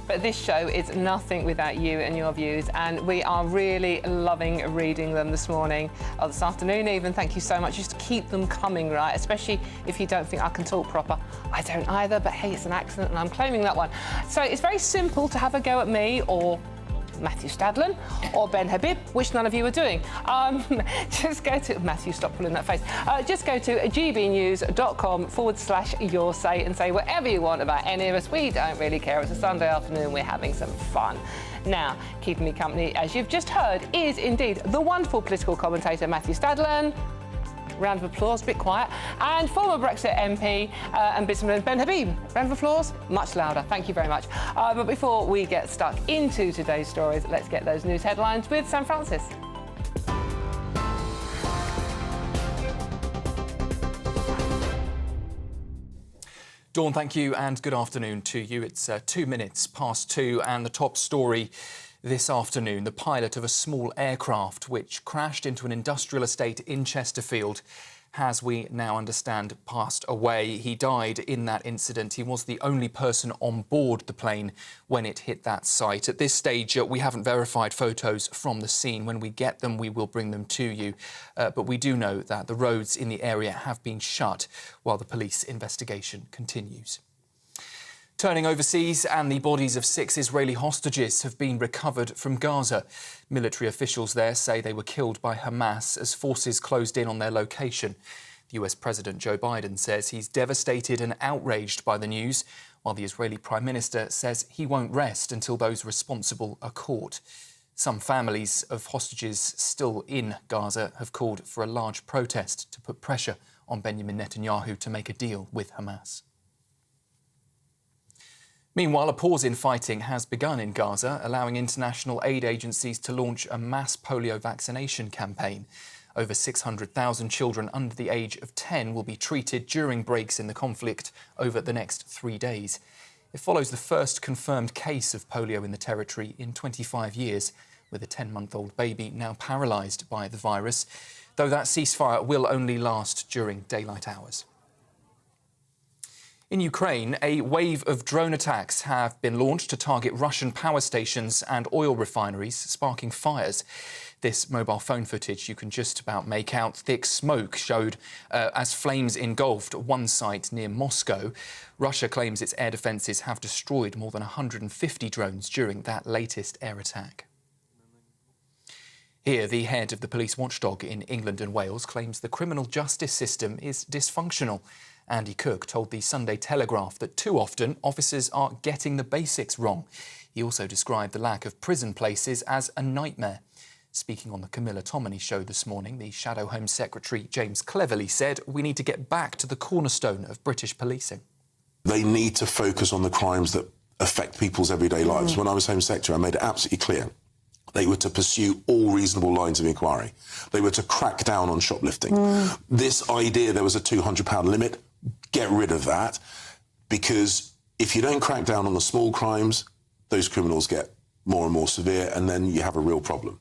But this show is nothing without you and your views, and we are really loving reading them this morning, or this afternoon even. Thank you so much. Just keep them coming, right? Especially if you don't think I can talk proper. I don't either, but hey, it's an accent and I'm claiming that one. So it's very simple to have a go at me or Matthew Stadlen or Ben Habib, which none of you are doing. Just go to... Matthew, stop pulling that face. Just go to gbnews.com/your say and say whatever you want about any of us. We don't really care. It's a Sunday afternoon. We're having some fun. Now, keeping me company, as you've just heard, is indeed the wonderful political commentator Matthew Stadlen. Round of applause, a bit quiet. And former Brexit MP and businessman Ben Habib. Round of applause, much louder. Thank you very much. But before we get stuck into today's stories, let's get those news headlines with Sam Francis. Dawn, thank you, and good afternoon to you. It's 2 minutes past 2, and the top story this afternoon, the pilot of a small aircraft which crashed into an industrial estate in Chesterfield has, we now understand, passed away. He died in that incident. He was the only person on board the plane when it hit that site. At this stage, we haven't verified photos from the scene. When we get them, we will bring them to you. But we do know that the roads in the area have been shut while the police investigation continues. Turning overseas, and the bodies of 6 Israeli hostages have been recovered from Gaza. Military officials there say they were killed by Hamas as forces closed in on their location. The US President Joe Biden says he's devastated and outraged by the news, while the Israeli Prime Minister says he won't rest until those responsible are caught. Some families of hostages still in Gaza have called for a large protest to put pressure on Benjamin Netanyahu to make a deal with Hamas. Meanwhile, a pause in fighting has begun in Gaza, allowing international aid agencies to launch a mass polio vaccination campaign. Over 600,000 children under the age of 10 will be treated during breaks in the conflict over the next 3 days. It follows the first confirmed case of polio in the territory in 25 years, with a 10-month-old baby now paralysed by the virus, though that ceasefire will only last during daylight hours. In Ukraine, a wave of drone attacks have been launched to target Russian power stations and oil refineries, sparking fires. This mobile phone footage you can just about make out. Thick smoke showed as flames engulfed one site near Moscow. Russia claims its air defences have destroyed more than 150 drones during that latest air attack. Here, the head of the police watchdog in England and Wales claims the criminal justice system is dysfunctional. Andy Cook told the Sunday Telegraph that too often officers are getting the basics wrong. He also described the lack of prison places as a nightmare. Speaking on the Camilla Tominey show this morning, the Shadow Home Secretary James Cleverly said we need to get back to the cornerstone of British policing. They need to focus on the crimes that affect people's everyday lives. When I was Home Secretary, I made it absolutely clear they were to pursue all reasonable lines of inquiry. They were to crack down on shoplifting. This idea there was a £200 limit, get rid of that, because if you don't crack down on the small crimes, those criminals get more and more severe, and then you have a real problem.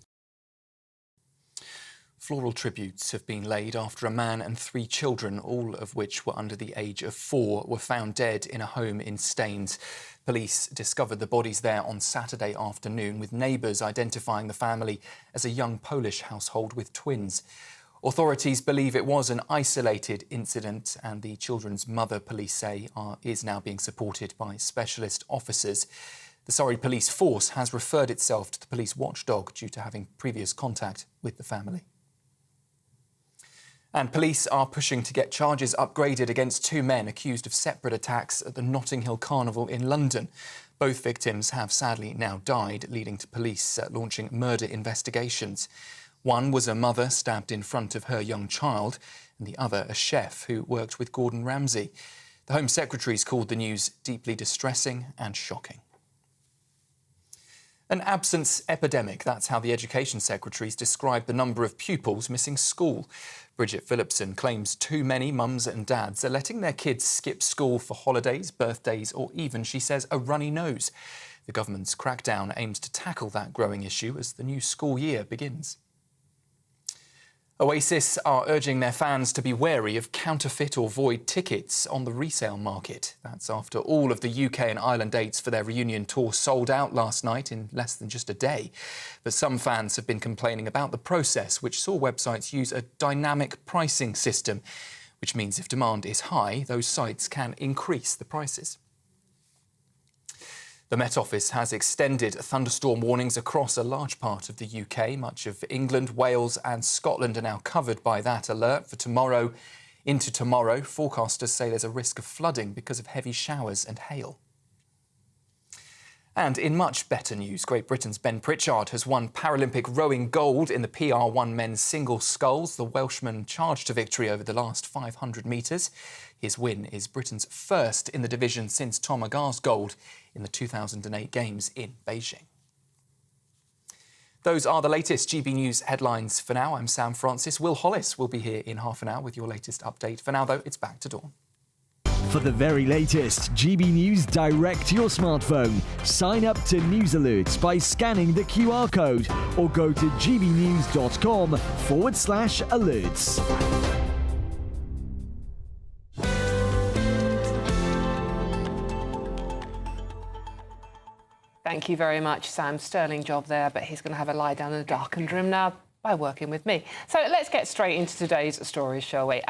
Floral tributes have been laid after a man and 3 children, all of which were under the age of 4, were found dead in a home in Staines. Police discovered the bodies there on Saturday afternoon, with neighbours identifying the family as a young Polish household with twins. Authorities believe it was an isolated incident, and the children's mother, police say, is now being supported by specialist officers. The Surrey Police Force has referred itself to the police watchdog due to having previous contact with the family. And police are pushing to get charges upgraded against 2 men accused of separate attacks at the Notting Hill Carnival in London. Both victims have sadly now died, leading to police launching murder investigations. One was a mother stabbed in front of her young child, and the other a chef who worked with Gordon Ramsay. The Home Secretary's called the news deeply distressing and shocking. An absence epidemic, that's how the Education Secretary's described the number of pupils missing school. Bridget Phillipson claims too many mums and dads are letting their kids skip school for holidays, birthdays or even, she says, a runny nose. The government's crackdown aims to tackle that growing issue as the new school year begins. Oasis are urging their fans to be wary of counterfeit or void tickets on the resale market. That's after all of the UK and Ireland dates for their reunion tour sold out last night in less than just a day. But some fans have been complaining about the process, which saw websites use a dynamic pricing system, which means if demand is high, those sites can increase the prices. The Met Office has extended thunderstorm warnings across a large part of the UK. Much of England, Wales and Scotland are now covered by that alert for tomorrow into tomorrow. Forecasters say there's a risk of flooding because of heavy showers and hail. And in much better news, Great Britain's Ben Pritchard has won Paralympic rowing gold in the PR1 men's single sculls. The Welshman charged to victory over the last 500 metres. His win is Britain's first in the division since Tom Agar's gold in the 2008 Games in Beijing. Those are the latest GB News headlines for now. I'm Sam Francis. Will Hollis will be here in half an hour with your latest update. For now, though, it's back to Dawn. For the very latest GB News direct to your smartphone, sign up to News Alerts by scanning the QR code or go to gbnews.com/alerts. Thank you very much, Sam. Sterling job there, but he's going to have a lie down in a darkened room now by working with me. So let's get straight into today's stories, shall we?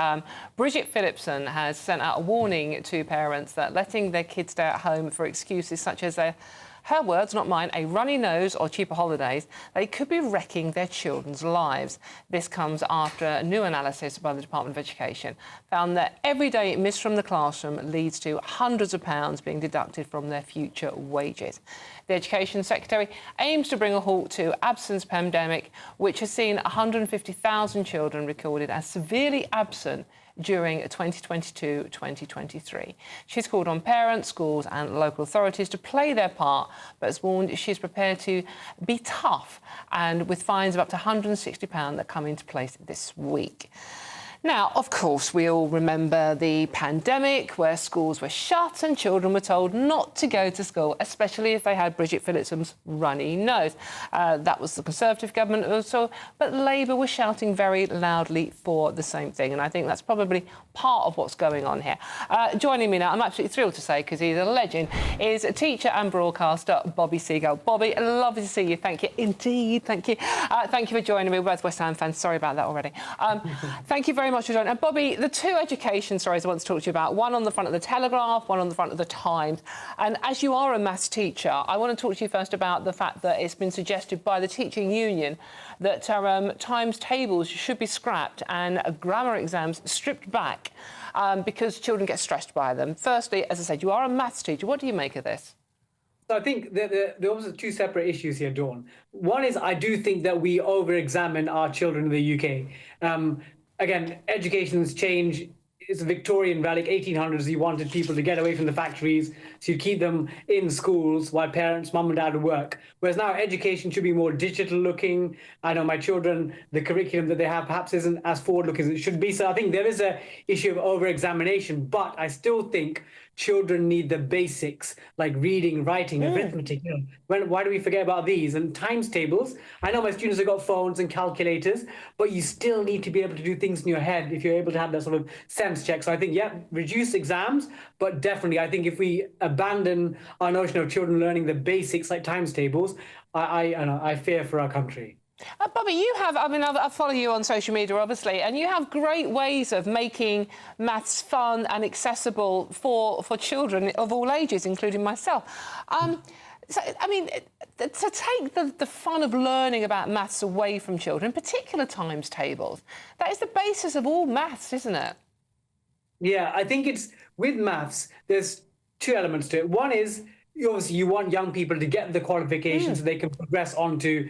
Bridget Phillipson has sent out a warning to parents that letting their kids stay at home for excuses such as her words, not mine, a runny nose or cheaper holidays, they could be wrecking their children's lives. This comes after a new analysis by the Department of Education found that every day missed from the classroom leads to hundreds of pounds being deducted from their future wages. The Education Secretary aims to bring a halt to absence pandemic, which has seen 150,000 children recorded as severely absent during 2022-2023. She's called on parents, schools and local authorities to play their part, but has warned she's prepared to be tough and with fines of up to £160 that come into place this week. Now, of course, we all remember the pandemic where schools were shut and children were told not to go to school, especially if they had Bridget Phillipson's runny nose. That was the Conservative government also, but Labour was shouting very loudly for the same thing, and I think that's probably part of what's going on here. Joining me now, I'm absolutely thrilled to say, because he's a legend, is teacher and broadcaster Bobby Seagull. Bobby, lovely to see you. Thank you. Indeed, thank you. Thank you for joining me. We're both West Ham fans. Sorry about that already. Thank you very much for joining. And Bobby, the two education stories I want to talk to you about, one on the front of the Telegraph, one on the front of the Times. And as you are a maths teacher, I want to talk to you first about the fact that it's been suggested by the teaching union that times tables should be scrapped and grammar exams stripped back because children get stressed by them. Firstly, as I said, you are a maths teacher. What do you make of this? So I think there are also two separate issues here, Dawn. One is I do think that we over-examine our children in the UK. Again, education's change is a Victorian relic. 1800s, you wanted people to get away from the factories, so you keep them in schools while parents, mum and dad would work. Whereas now education should be more digital looking. I know my children, the curriculum that they have perhaps isn't as forward looking as it should be. So I think there is a issue of over-examination, but I still think children need the basics like reading, writing, arithmetic. You know, why do we forget about these? And times tables. I know my students have got phones and calculators, but you still need to be able to do things in your head if you're able to have that sort of sense check. So I think, yeah, reduce exams, but definitely I think if we abandon our notion of children learning the basics like times tables, I fear for our country. Bobby, you have, I follow you on social media, obviously, and you have great ways of making maths fun and accessible for children of all ages, including myself. So, I mean, to take the fun of learning about maths away from children, in particular times tables, that is the basis of all maths, isn't it? Yeah, I think it's, with maths, there's two elements to it. One is, obviously, you want young people to get the qualifications so they can progress on to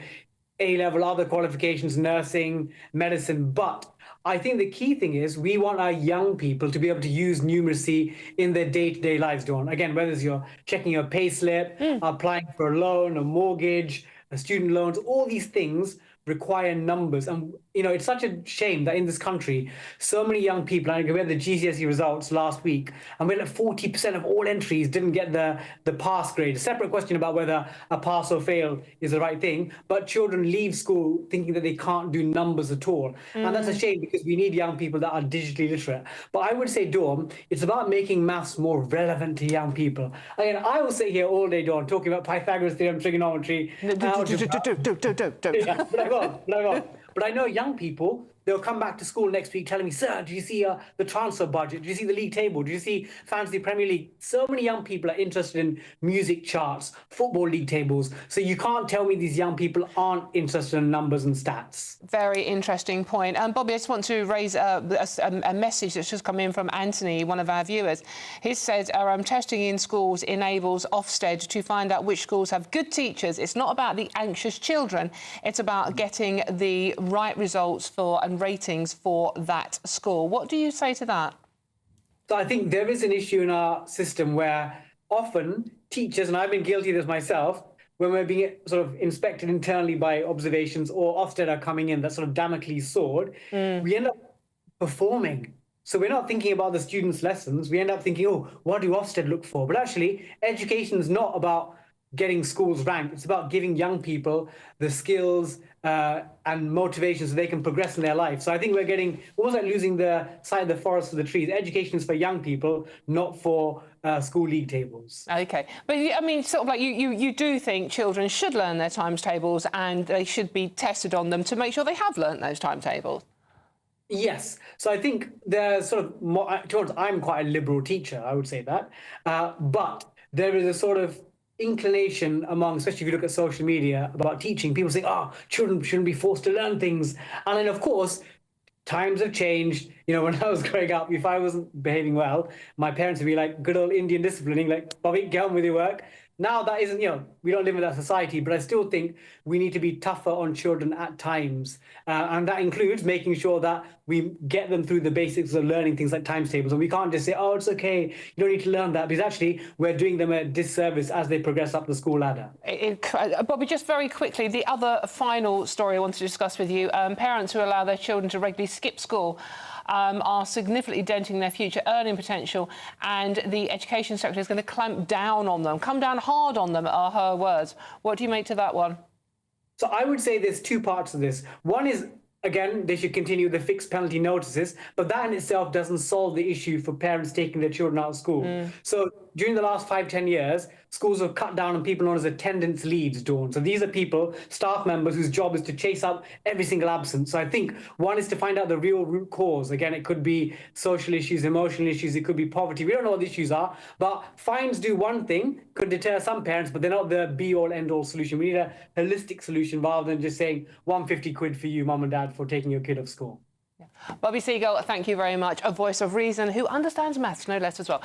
A-level, other qualifications, nursing, medicine. But I think the key thing is we want our young people to be able to use numeracy in their day-to-day lives, Dawn. Again, whether it's you're checking your pay slip, applying for a loan, a mortgage, student loans, all these things require numbers. And, you know, it's such a shame that in this country, so many young people, and we had the GCSE results last week, and we had 40% of all entries didn't get the pass grade. A separate question about whether a pass or fail is the right thing, but children leave school thinking that they can't do numbers at all. And that's a shame because we need young people that are digitally literate. But I would say, Dawn, it's about making maths more relevant to young people. Again, I will sit here all day, Dawn, talking about Pythagoras theorem, trigonometry. But I know young people, they'll come back to school next week telling me, sir, did you see the transfer budget? Did you see the league table? Did you see Fantasy Premier League? So many young people are interested in music charts, football league tables. So you can't tell me these young people aren't interested in numbers and stats. Very interesting point. Bobby, I just want to raise a message that's just come in from Anthony, one of our viewers. He said, testing in schools enables Ofsted to find out which schools have good teachers. It's not about the anxious children. It's about getting the right results for and ratings for that school. What do you say to that? So I think there is an issue in our system where often teachers, and I've been guilty of this myself, when we're being sort of inspected internally by observations or Ofsted are coming in, that sort of Damocles sword, we end up performing. So we're not thinking about the students' lessons. We end up thinking, oh, what do Ofsted look for? But actually, education is not about getting schools ranked. It's about giving young people the skills and motivation so they can progress in their life. So I think we're getting almost like losing the sight of the forest for the trees. Education is for young people, not for school league tables. OK. But, I mean, sort of like you do think children should learn their times tables and they should be tested on them to make sure they have learnt those timetables? Yes. So I think there's sort of more, I'm quite a liberal teacher, I would say that. But there is a sort of inclination among, especially if you look at social media, about teaching. People say, children shouldn't be forced to learn things. And then, of course, times have changed. You know, when I was growing up, if I wasn't behaving well, my parents would be like, good old Indian disciplining, like, Bobby, get on with your work. Now that isn't, we don't live in that society, but I still think we need to be tougher on children at times. And that includes making sure that we get them through the basics of learning things like times tables. And we can't just say, oh, it's okay, you don't need to learn that, because actually we're doing them a disservice as they progress up the school ladder. Bobby, just very quickly, the other final story I want to discuss with you, parents who allow their children to regularly skip school are significantly denting their future earning potential, and the Education Secretary is going to clamp down on them, come down hard on them, are her words. What do you make to that one? So I would say there's two parts of this. One is, again, they should continue the fixed penalty notices, but that in itself doesn't solve the issue for parents taking their children out of school. So during the last 5-10 years, schools have cut down on people known as attendance leads, Dawn. So these are people, staff members, whose job is to chase up every single absence. So I think one is to find out the real root cause. Again, it could be social issues, emotional issues, it could be poverty. We don't know what the issues are, but fines do one thing, could deter some parents, but they're not the be-all, end-all solution. We need a holistic solution rather than just saying 150 quid for you, mum and dad, for taking your kid off school. Bobby Seagull, thank you very much. A voice of reason who understands maths, no less as well.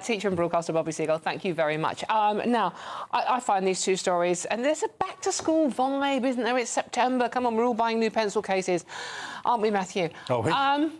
Teacher and broadcaster Bobby Seagull, thank you very much. Now, I find these two stories, and there's a back-to-school vibe, isn't there? It's September. Come on, we're all buying new pencil cases. Aren't we, Matthew? Oh, we? Well,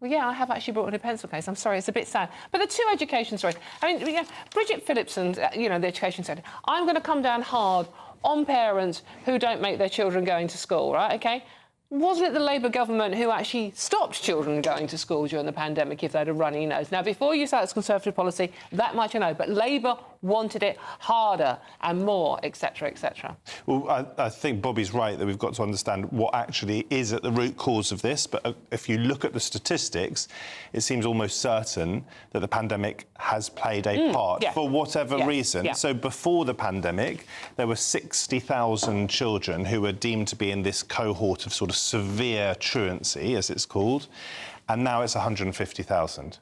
yeah, I have actually brought in a pencil case. I'm sorry, it's a bit sad. But the two education stories. I mean, Bridget Phillipson, the education secretary, I'm going to come down hard on parents who don't make their children going to school, right, OK? Wasn't it the Labour government who actually stopped children going to school during the pandemic if they had a runny nose? Now, before you say it's Conservative policy, that much I know, but Labour wanted it harder and more, etc., etc. Well, I think Bobby's right that we've got to understand what actually is at the root cause of this, but if you look at the statistics, it seems almost certain that the pandemic has played a part for whatever reason. Yeah. So before the pandemic, there were 60,000 children who were deemed to be in this cohort of sort of severe truancy, as it's called, and now it's 150,000.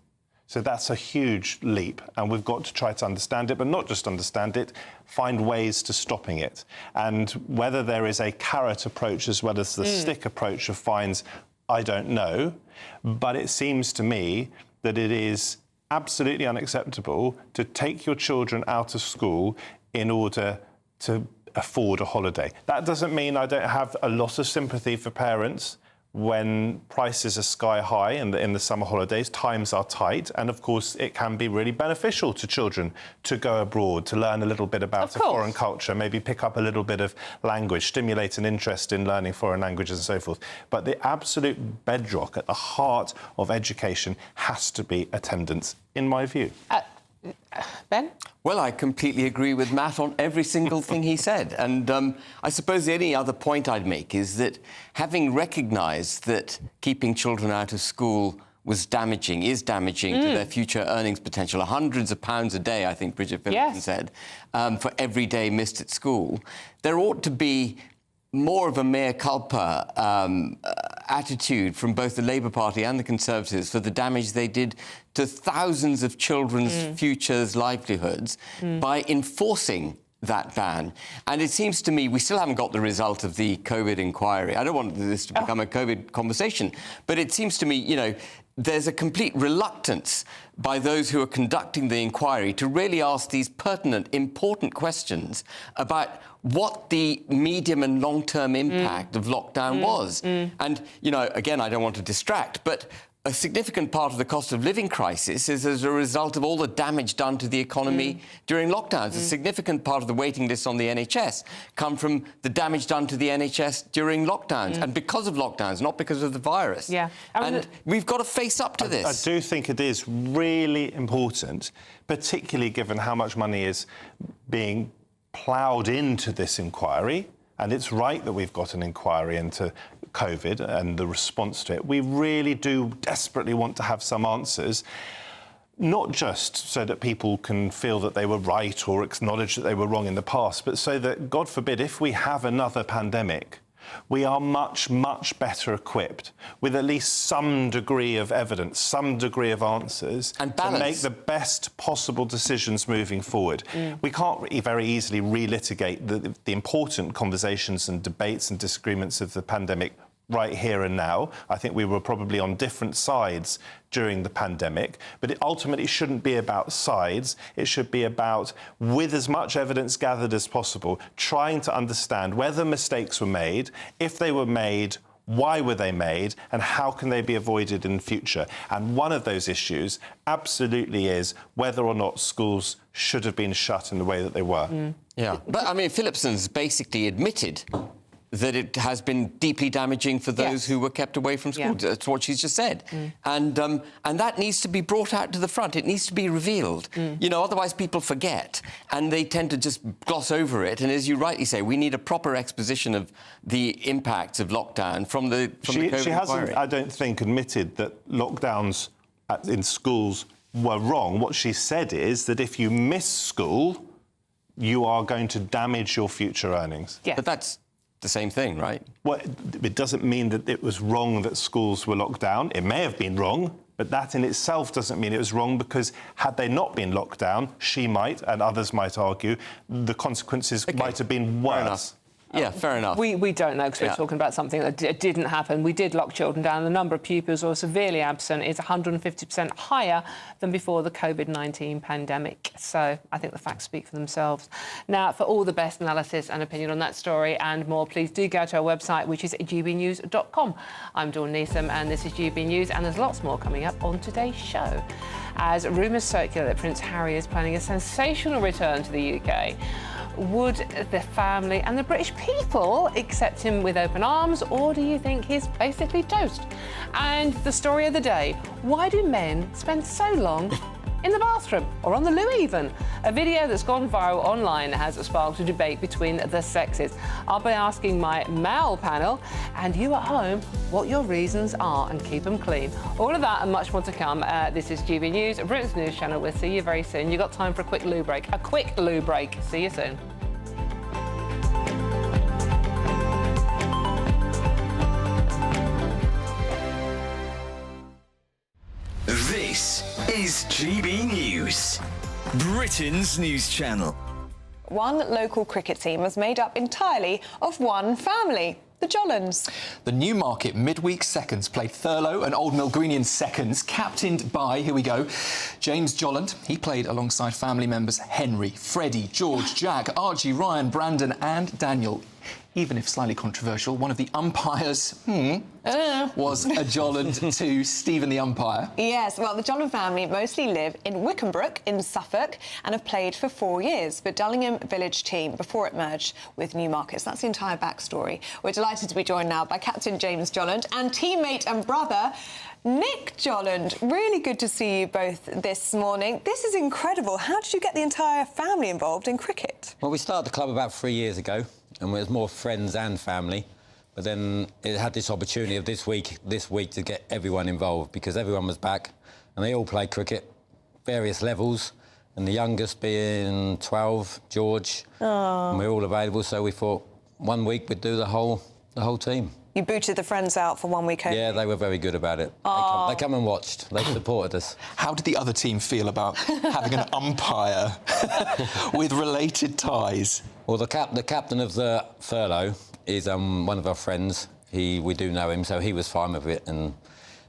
So that's a huge leap, and we've got to try to understand it, but not just understand it, find ways to stopping it. And whether there is a carrot approach as well as the stick approach of fines, I don't know. But it seems to me that it is absolutely unacceptable to take your children out of school in order to afford a holiday. That doesn't mean I don't have a lot of sympathy for parents when prices are sky high in the summer holidays, times are tight, and of course it can be really beneficial to children to go abroad, to learn a little bit about a foreign culture, maybe pick up a little bit of language, stimulate an interest in learning foreign languages and so forth. But the absolute bedrock at the heart of education has to be attendance, in my view. Ben? Well, I completely agree with Matt on every single thing he said. And I suppose the only other point I'd make is that having recognised that keeping children out of school is damaging to their future earnings potential, hundreds of pounds a day, I think Bridget Phillipson said, for every day missed at school, there ought to be more of a mea culpa attitude from both the Labour Party and the Conservatives for the damage they did to thousands of children's futures, livelihoods, by enforcing that ban. And it seems to me we still haven't got the result of the COVID inquiry. I don't want this to become a COVID conversation, but it seems to me, you know, there's a complete reluctance by those who are conducting the inquiry to really ask these pertinent, important questions about what the medium and long-term impact of lockdown was. And, you know, again, I don't want to distract, but a significant part of the cost of living crisis is as a result of all the damage done to the economy during lockdowns. A significant part of the waiting lists on the NHS come from the damage done to the NHS during lockdowns, and because of lockdowns, not because of the virus. And we've got to face up to this. I do think it is really important, particularly given how much money is being ploughed into this inquiry. And it's right that we've got an inquiry into COVID and the response to it. We really do desperately want to have some answers, not just so that people can feel that they were right or acknowledge that they were wrong in the past, but so that, God forbid, if we have another pandemic, we are much, much better equipped with at least some degree of evidence, some degree of answers, and to make the best possible decisions moving forward. We can't very easily relitigate the important conversations and debates and disagreements of the pandemic right here and now. I think we were probably on different sides during the pandemic, but it ultimately shouldn't be about sides. It should be about, with as much evidence gathered as possible, trying to understand whether mistakes were made, if they were made, why were they made, and how can they be avoided in the future. And one of those issues absolutely is whether or not schools should have been shut in the way that they were. Yeah, but I mean, Phillipson's basically admitted that it has been deeply damaging for those who were kept away from school. That's what she's just said. And that needs to be brought out to the front. It needs to be revealed. You know, otherwise people forget and they tend to just gloss over it. And as you rightly say, we need a proper exposition of the impacts of lockdown from the COVID She hasn't, I don't think, admitted that lockdowns in schools were wrong. What she said is that if you miss school, you are going to damage your future earnings. But that's the same thing, right? Well, it doesn't mean that it was wrong that schools were locked down. It may have been wrong, but that in itself doesn't mean it was wrong, because had they not been locked down, she might, and others might argue, the consequences might have been worse. Yeah, fair enough. We don't know, because we're talking about something that didn't happen. We did lock children down. The number of pupils who are severely absent is 150% higher than before the COVID-19 pandemic. So I think the facts speak for themselves. Now, for all the best analysis and opinion on that story and more, please do go to our website, which is gbnews.com. I'm Dawn Neeson, and this is GB News, and there's lots more coming up on today's show. As rumours circulate that Prince Harry is planning a sensational return to the UK, would the family and the British people accept him with open arms, or do you think he's basically toast? And the story of the day: why do men spend so long in the bathroom, or on the loo even? A video that's gone viral online has sparked a debate between the sexes. I'll be asking my male panel, and you at home, what your reasons are, and keep them clean. All of that and much more to come. This is GB News, Britain's news channel. We'll see you very soon. You've got time for a quick loo break. A quick loo break. See you soon. This is GB News, Britain's news channel. One local cricket team was made up entirely of one family, the Jollens. The Newmarket midweek seconds played Thurlow and Old Mill Greenian seconds, captained by, here we go, James Jolland. He played alongside family members Henry, Freddie, George, Jack, Archie, Ryan, Brandon and Daniel. even if slightly controversial, one of the umpires was a Jolland to Stephen the umpire. Yes, well, the Jolland family mostly live in Wickhambrook in Suffolk and have played for 4 years for Dullingham Village team before it merged with Newmarket. So that's the entire backstory. We're delighted to be joined now by Captain James Jolland and teammate and brother Nick Jolland. Really good to see you both this morning. This is incredible. How did you get the entire family involved in cricket? Well, we started the club about 3 years ago, and it was more friends and family. But then it had this opportunity of this week to get everyone involved, because everyone was back and they all played cricket, various levels, and the youngest being 12, George, and we're all available. So we thought 1 week we'd do the whole team. You booted the friends out for 1 week only? Yeah, they were very good about it. They come and watched. They supported us. How did the other team feel about having an umpire with related ties? Well, the captain of the furlough is one of our friends. We do know him, so he was fine with it, and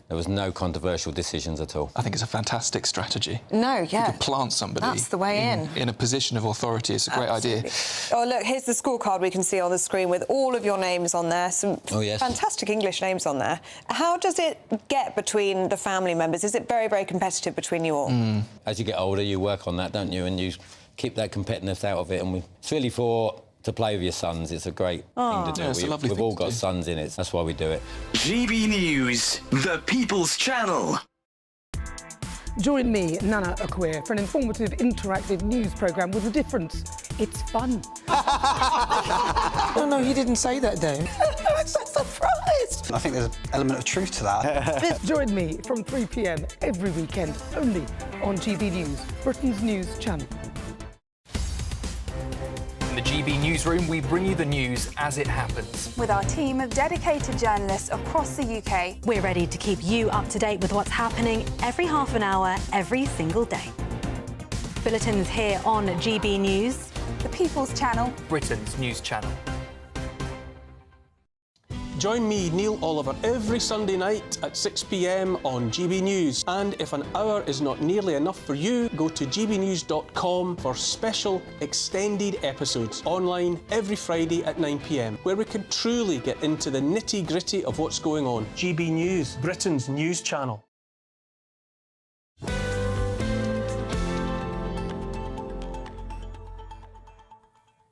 there was no controversial decisions at all. I think it's a fantastic strategy. No, yeah. You could plant somebody. That's the way in a position of authority. It's a great idea. Oh, look, here's the scorecard we can see on the screen with all of your names on there. Some fantastic English names on there. How does it get between the family members? Is it very, very competitive between you all? As you get older, you work on that, don't you? And you keep that competitiveness out of it. And it's really to play with your sons. It's a great thing to do. Yeah, it's a lovely we've thing all to got do. sons in it. That's why we do it. GB News, the People's Channel. Join me, Nana Akua, for an informative, interactive news programme with a difference. It's fun. No, he didn't say that, Dave. I'm so surprised. I think there's an element of truth to that. Join me from 3 p.m. every weekend, only on GB News, Britain's news channel. In the GB newsroom, we bring you the news as it happens. With our team of dedicated journalists across the UK. We're ready to keep you up to date with what's happening every half an hour, every single day. Bulletins here on GB News. The People's Channel. Britain's news channel. Join me, Neil Oliver, every Sunday night at 6 p.m. on GB News. And if an hour is not nearly enough for you, go to gbnews.com for special extended episodes online every Friday at 9 p.m, where we can truly get into the nitty-gritty of what's going on. GB News, Britain's news channel.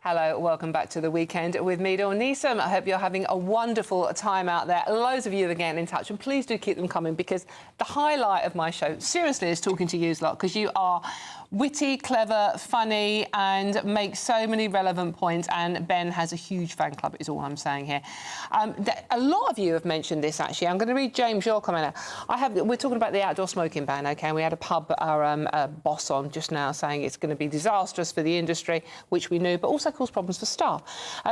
Hello, welcome back to The Weekend with me, Dawn Neeson. I hope you're having a wonderful time out there. Loads of you are getting in touch, and please do keep them coming, because the highlight of my show, seriously, is talking to you lot, because you are witty, clever, funny, and make so many relevant points, and Ben has a huge fan club, is all I'm saying here. A lot of you have mentioned this, actually. I'm going to read James, your comment out. We're talking about the outdoor smoking ban, OK, and we had a pub, our boss on just now saying it's going to be disastrous for the industry, which we knew, but also cause problems for staff.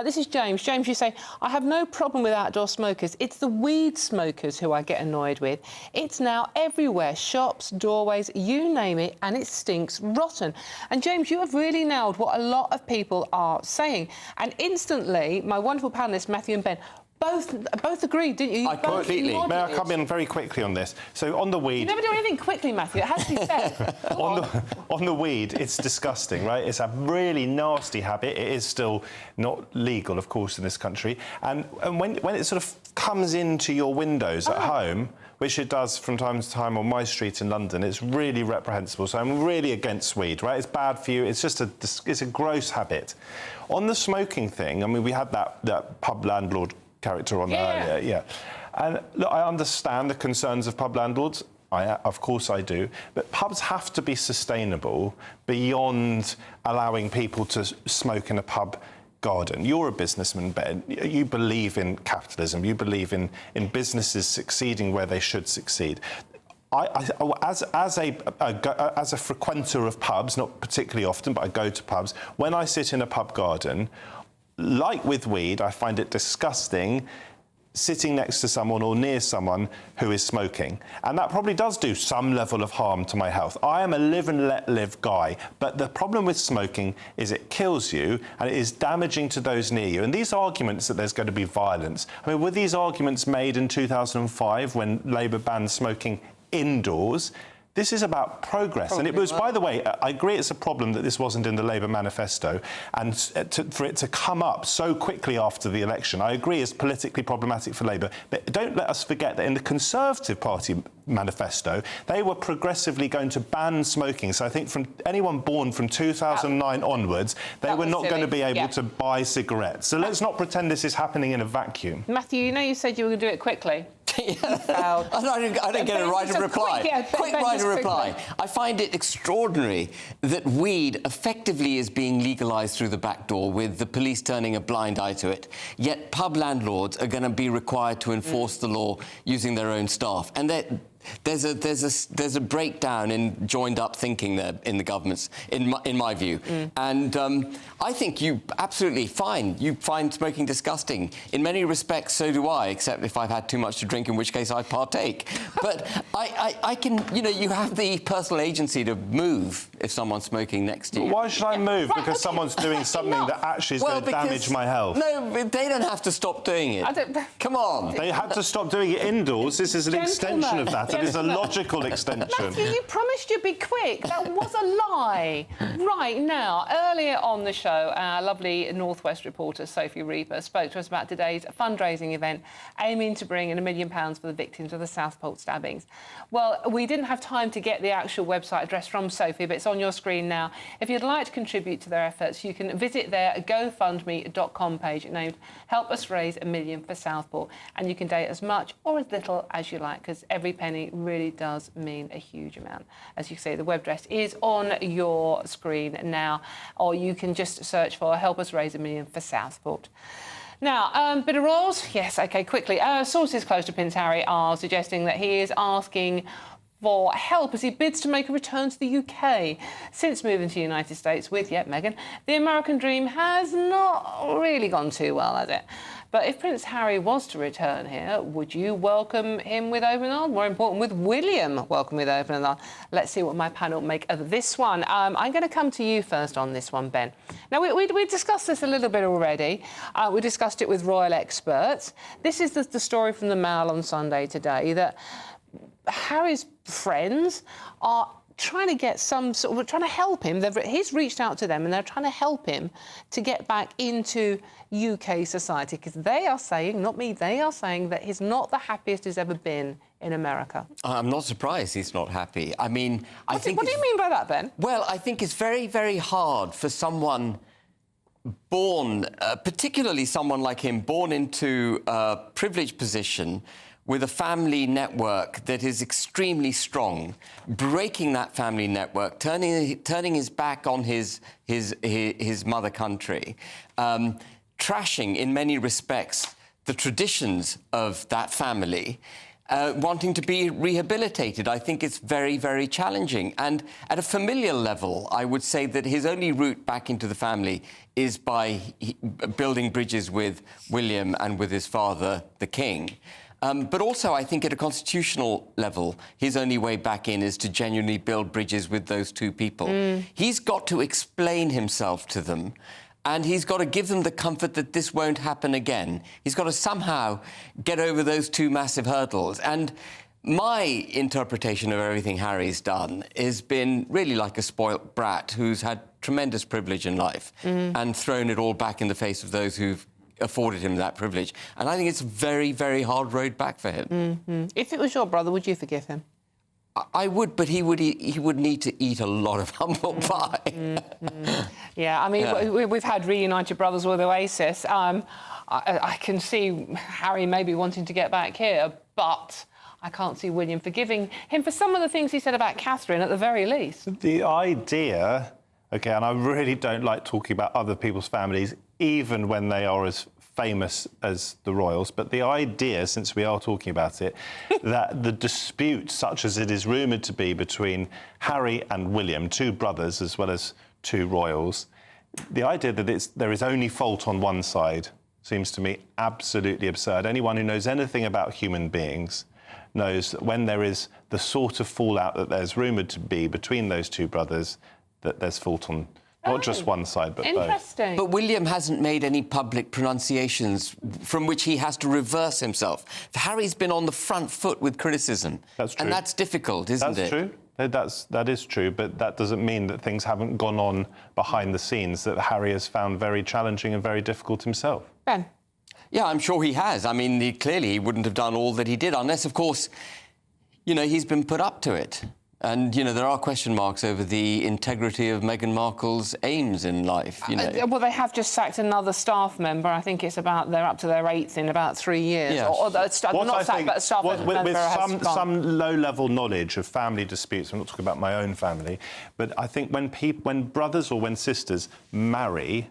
This is James. James, you say, I have no problem with outdoor smokers. It's the weed smokers who I get annoyed with. It's now everywhere, shops, doorways, you name it, and it stinks rotten. And James, you have really nailed what a lot of people are saying. And instantly, my wonderful panellists, Matthew and Ben, both agreed, didn't you? Completely. May I come in very quickly on this? So on the weed... You never do anything quickly, Matthew. It has to be said. on the weed, it's disgusting, right? It's a really nasty habit. It is still not legal, of course, in this country. And when it sort of comes into your windows at home, which it does from time to time on my street in London, it's really reprehensible. So I'm really against weed, right? It's bad for you. It's just it's a gross habit. On the smoking thing, I mean, we had that pub landlord character on there earlier, yeah. And look, I understand the concerns of pub landlords. Of course I do. But pubs have to be sustainable beyond allowing people to smoke in a pub garden. You're a businessman, Ben. You believe in capitalism. You believe in businesses succeeding where they should succeed. As a frequenter of pubs, not particularly often, but I go to pubs, when I sit in a pub garden, like with weed, I find it disgusting sitting next to someone or near someone who is smoking. And that probably does do some level of harm to my health. I am a live and let live guy, but the problem with smoking is it kills you and it is damaging to those near you. And these arguments that there's going to be violence, I mean, were these arguments made in 2005 when Labour banned smoking indoors? This is about progress. And it was, by the way, I agree it's a problem that this wasn't in the Labour manifesto, and for it to come up so quickly after the election, I agree is politically problematic for Labour. But don't let us forget that in the Conservative Party manifesto, they were progressively going to ban smoking. So I think from anyone born from 2009 onwards, they were not going to be able to buy cigarettes. So let's not pretend this is happening in a vacuum. Matthew, you know you said you were going to do it quickly. I don't get a right of reply. Quick right of reply. I find it extraordinary that weed effectively is being legalised through the back door with the police turning a blind eye to it, yet pub landlords are going to be required to enforce the law using their own staff. And there's a breakdown in joined-up thinking there in the governments, in my view. And I think you absolutely fine. You find smoking disgusting. In many respects, so do I, except if I've had too much to drink, in which case I partake. But I can, you know, you have the personal agency to move if someone's smoking next to you. Why should I move? Because someone's doing something that actually is going to damage my health. No, they don't have to stop doing it. Come on. They had to stop doing it indoors. This is an extension of that. It is a logical extension. Matthew, you promised you'd be quick. That was a lie. Right, now, earlier on the show, our lovely Northwest reporter, Sophie Reaper, spoke to us about today's fundraising event aiming to bring in £1 million for the victims of the Southport stabbings. Well, we didn't have time to get the actual website address from Sophie, but it's on your screen now. If you'd like to contribute to their efforts, you can visit their GoFundMe.com page named Help Us Raise £1 million for Southport, and you can donate as much or as little as you like, because every penny really does mean a huge amount. As you say, the web address is on your screen now, or you can just search for Help Us Raise £1 million for Southport. Now, bit of royals? Yes, OK, quickly. Sources close to Prince Harry are suggesting that he is asking for help as he bids to make a return to the UK. Since moving to the United States with, Meghan, the American dream has not really gone too well, has it? But if Prince Harry was to return here, would you welcome him with open arms? More important, with William welcome with open arms? Let's see what my panel make of this one. I'm going to come to you first on this one, Ben. Now, we discussed this a little bit already. We discussed it with royal experts. This is the story from the Mail on Sunday today, that Harry's friends are trying to get some sort of, trying to help him. He's reached out to them and they're trying to help him to get back into UK society, because they are saying, not me, they are saying that he's not the happiest he's ever been in America. I'm not surprised he's not happy. I mean, what do you mean by that, Ben? Well, I think it's very, very hard for someone born, particularly someone like him, born into a privileged position with a family network that is extremely strong, breaking that family network, turning his back on his mother country, trashing, in many respects, the traditions of that family, wanting to be rehabilitated. I think it's very, very challenging. And at a familial level, I would say that his only route back into the family is by building bridges with William and with his father, the King. But also, I think at a constitutional level, his only way back in is to genuinely build bridges with those two people. He's got to explain himself to them, and he's got to give them the comfort that this won't happen again. He's got to somehow get over those two massive hurdles. And my interpretation of everything Harry's done has been really like a spoilt brat who's had tremendous privilege in life and thrown it all back in the face of those who've afforded him that privilege. And I think it's a very, very hard road back for him. If it was your brother, would you forgive him? I would, but he would need to eat a lot of humble pie. Yeah, I mean, we've had reunited brothers with Oasis. I can see Harry maybe wanting to get back here, but I can't see William forgiving him for some of the things he said about Catherine, at the very least. The idea, OK, and I really don't like talking about other people's families, even when they are as famous as the royals, but the idea, since we are talking about it, that the dispute, such as it is rumoured to be between Harry and William, two brothers as well as two royals, the idea that there is only fault on one side seems to me absolutely absurd. Anyone who knows anything about human beings knows that when there is the sort of fallout that there's rumoured to be between those two brothers, that there's fault on not just one side, but both. But William hasn't made any public pronunciations from which he has to reverse himself. Harry's been on the front foot with criticism. That's true. And that's difficult, isn't it? That's true. That is true, but that doesn't mean that things haven't gone on behind the scenes that Harry has found very challenging and very difficult himself. Ben? Yeah, I'm sure he has. I mean, clearly he wouldn't have done all that he did unless, of course, you know, he's been put up to it. And, you know, there are question marks over the integrity of Meghan Markle's aims in life, you know. Well, they have just sacked another staff member. I think it's about, they're up to their 8th in about 3 years. Yes. Not sacked, but a staff member with has gone. some low-level knowledge of family disputes, I'm not talking about my own family, but I think when brothers or when sisters marry,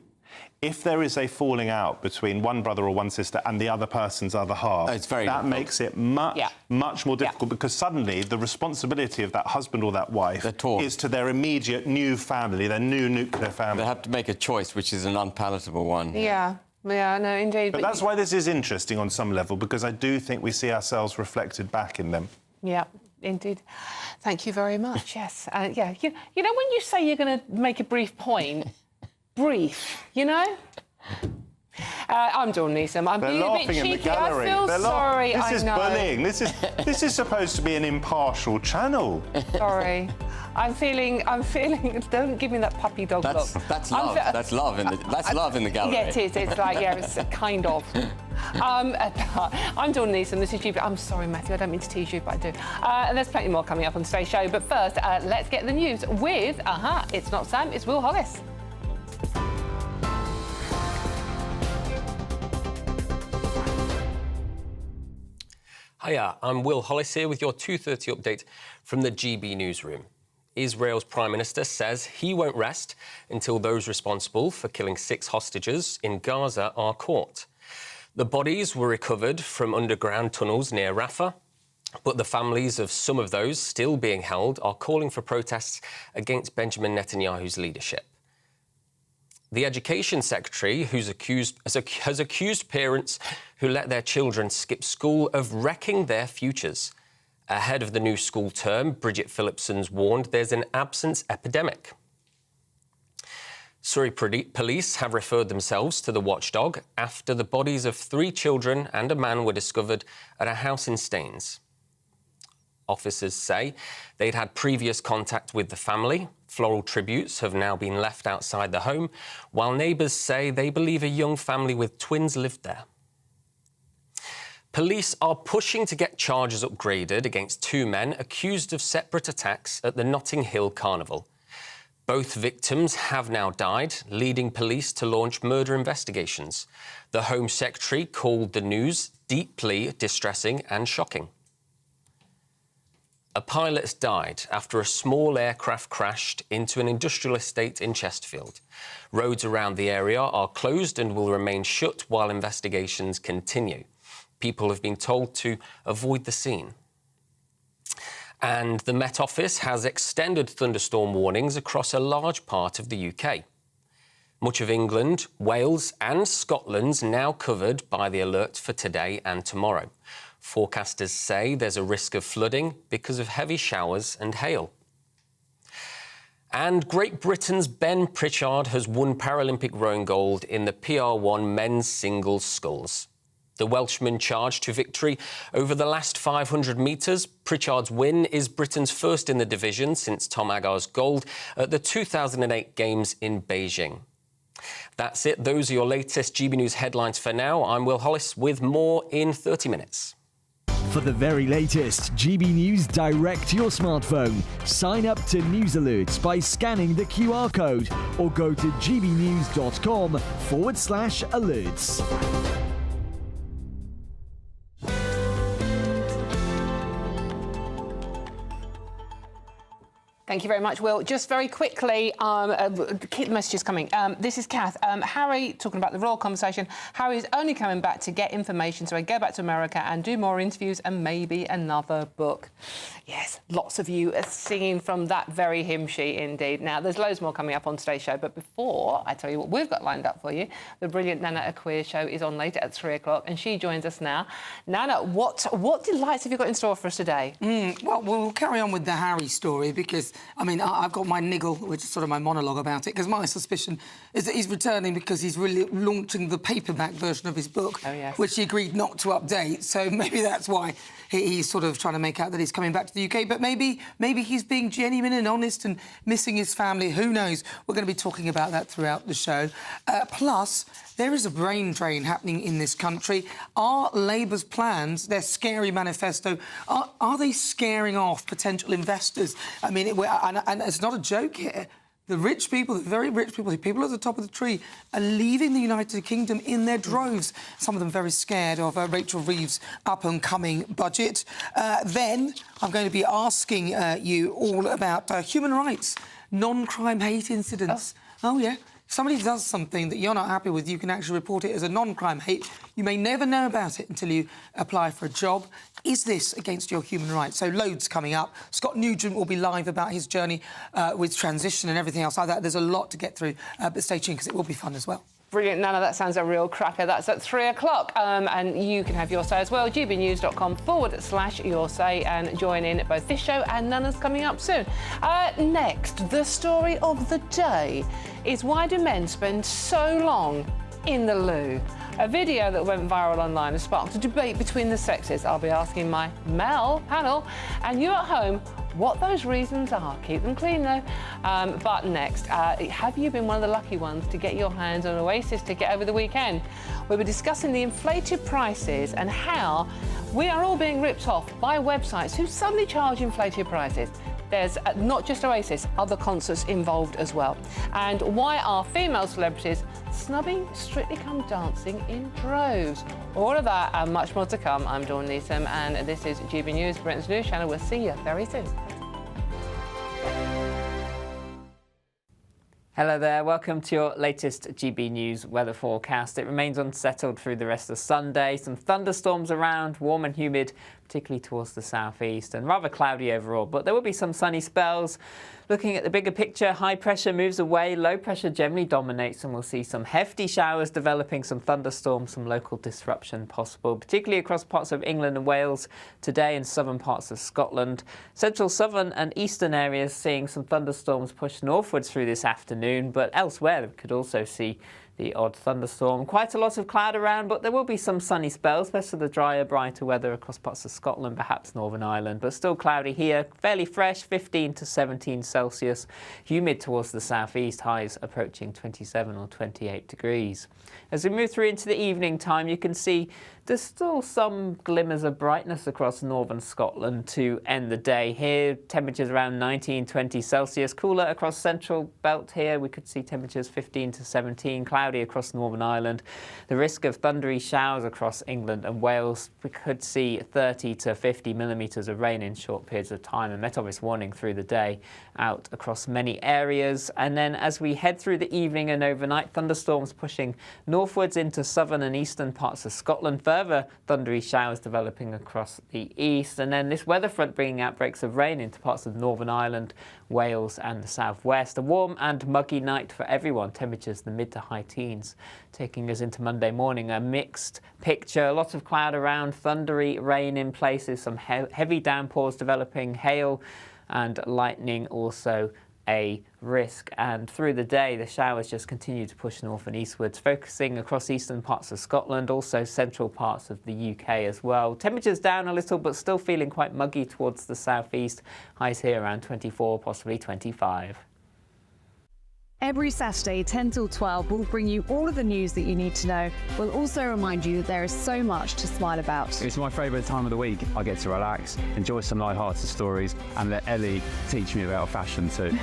if there is a falling out between one brother or one sister and the other person's other half, that makes it much more difficult because suddenly the responsibility of that husband or that wife is to their immediate new family, their new nuclear family. They have to make a choice, which is an unpalatable one. Yeah, no, indeed. But that's why this is interesting on some level, because I do think we see ourselves reflected back in them. Yeah, indeed. Thank you very much, yes. Yeah, you know when you say you're going to make a brief point... Brief, you know? I'm Dawn Neeson. I'm being a bit cheeky. I feel sorry. This is bullying. This is supposed to be an impartial channel. Sorry. I'm feeling. Don't give me that puppy dog look. That's love. That's love in the gallery. Yeah, it is. It's like it's kind of. I'm Dawn Neeson. This is GB. I'm sorry, Matthew. I don't mean to tease you, but I do. And there's plenty more coming up on today's show. But first, let's get the news with. It's not Sam. It's Will Hollis. Hiya, I'm Will Hollis here with your 2:30 update from the GB newsroom. Israel's Prime Minister says he won't rest until those responsible for killing 6 hostages in Gaza are caught. The bodies were recovered from underground tunnels near Rafah, but the families of some of those still being held are calling for protests against Benjamin Netanyahu's leadership. The Education Secretary, has accused parents who let their children skip school of wrecking their futures. Ahead of the new school term, Bridget Phillipson's warned there's an absence epidemic. Surrey police have referred themselves to the watchdog after the bodies of 3 children and a man were discovered at a house in Staines. Officers say they'd had previous contact with the family. Floral tributes have now been left outside the home, while neighbours say they believe a young family with twins lived there. Police are pushing to get charges upgraded against 2 men accused of separate attacks at the Notting Hill Carnival. Both victims have now died, leading police to launch murder investigations. The Home Secretary called the news deeply distressing and shocking. A pilot's died after a small aircraft crashed into an industrial estate in Chesterfield. Roads around the area are closed and will remain shut while investigations continue. People have been told to avoid the scene. And the Met Office has extended thunderstorm warnings across a large part of the UK. Much of England, Wales and Scotland's now covered by the alert for today and tomorrow. Forecasters say there's a risk of flooding because of heavy showers and hail. And Great Britain's Ben Pritchard has won Paralympic rowing gold in the PR1 men's singles sculls. The Welshman charged to victory over the last 500 metres. Pritchard's win is Britain's first in the division since Tom Agar's gold at the 2008 Games in Beijing. That's it. Those are your latest GB News headlines for now. I'm Will Hollis with more in 30 minutes. For the very latest GB News direct to your smartphone, sign up to News Alerts by scanning the QR code or go to gbnews.com/alerts. Thank you very much, Will. Just very quickly, keep the messages coming. This is Kath. Harry, talking about the royal conversation, Harry is only coming back to get information so he can go back to America and do more interviews and maybe another book. Yes, lots of you are singing from that very hymn sheet indeed. Now, there's loads more coming up on today's show, but before I tell you what we've got lined up for you, the brilliant Nana Akua show is on later at 3 o'clock and she joins us now. Nana, what delights have you got in store for us today? Well, we'll carry on with the Harry story because I mean, I've got my niggle, which is sort of my monologue about it, because my suspicion is that he's returning because he's really launching the paperback version of his book, which he agreed not to update. So maybe that's why he's sort of trying to make out that he's coming back to the UK. But maybe he's being genuine and honest and missing his family. Who knows? We're going to be talking about that throughout the show. Plus, there is a brain drain happening in this country. Are Labour's plans, their scary manifesto, are they scaring off potential investors? I mean, and it's not a joke here. The rich people, the very rich people, the people at the top of the tree, are leaving the United Kingdom in their droves. Some of them very scared of Rachel Reeves' up-and-coming budget. Then I'm going to be asking you all about human rights, non-crime hate incidents. Oh, yeah. If somebody does something that you're not happy with, you can actually report it as a non-crime hate. You may never know about it until you apply for a job. Is this against your human rights? So loads coming up. Scott Nugent will be live about his journey with transition and everything else like that. There's a lot to get through, but stay tuned because it will be fun as well. Brilliant, Nana, that sounds a real cracker. That's at 3 o'clock. And you can have your say as well. gbnews.com/your say and join in both this show and Nana's coming up soon. Next, the story of the day is why do men spend so long in the loo? A video that went viral online has sparked a debate between the sexes. I'll be asking my male panel and you at home what those reasons are. Keep them clean, though. But next, have you been one of the lucky ones to get your hands on an Oasis ticket over the weekend? We'll be discussing the inflated prices and how we are all being ripped off by websites who suddenly charge inflated prices. There's not just Oasis, other concerts involved as well. And why are female celebrities snubbing Strictly Come Dancing in droves? All of that and much more to come. I'm Dawn Neeson and this is GB News, Britain's news channel. We'll see you very soon. Hello there, welcome to your latest GB News weather forecast. It remains unsettled through the rest of Sunday. Some thunderstorms around, warm and humid, particularly towards the southeast, and rather cloudy overall, but there will be some sunny spells. Looking at the bigger picture, high pressure moves away, low pressure generally dominates, and we'll see some hefty showers developing, some thunderstorms, some local disruption possible, particularly across parts of England and Wales today and southern parts of Scotland. Central, southern and eastern areas seeing some thunderstorms push northwards through this afternoon, but elsewhere we could also see the odd thunderstorm. Quite a lot of cloud around, but there will be some sunny spells, especially the drier, brighter weather across parts of Scotland, perhaps Northern Ireland, but still cloudy here. Fairly fresh, 15 to 17 Celsius. Humid towards the southeast, highs approaching 27 or 28 degrees. As we move through into the evening time, you can see there's still some glimmers of brightness across northern Scotland to end the day here. Temperatures around 19, 20 Celsius. Cooler across central belt here. We could see temperatures 15 to 17. Cloudy across Northern Ireland. The risk of thundery showers across England and Wales. We could see 30 to 50 millimetres of rain in short periods of time. A Met Office warning through the day out across many areas. And then as we head through the evening and overnight, thunderstorms pushing northwards into southern and eastern parts of Scotland. Further thundery showers developing across the east, and then this weather front bringing outbreaks of rain into parts of Northern Ireland, Wales and the southwest. A warm and muggy night for everyone. Temperatures the mid to high teens. Taking us into Monday morning, a mixed picture. A lot of cloud around, thundery rain in places, some heavy downpours developing, hail and lightning also a risk. And through the day, the showers just continue to push north and eastwards, focusing across eastern parts of Scotland, also central parts of the UK as well. Temperatures down a little, but still feeling quite muggy towards the southeast. Highs here around 24, possibly 25. Every Saturday, 10 till 12, we'll bring you all of the news that you need to know. We'll also remind you that there is so much to smile about. It's my favourite time of the week. I get to relax, enjoy some light-hearted stories, and let Ellie teach me about fashion too.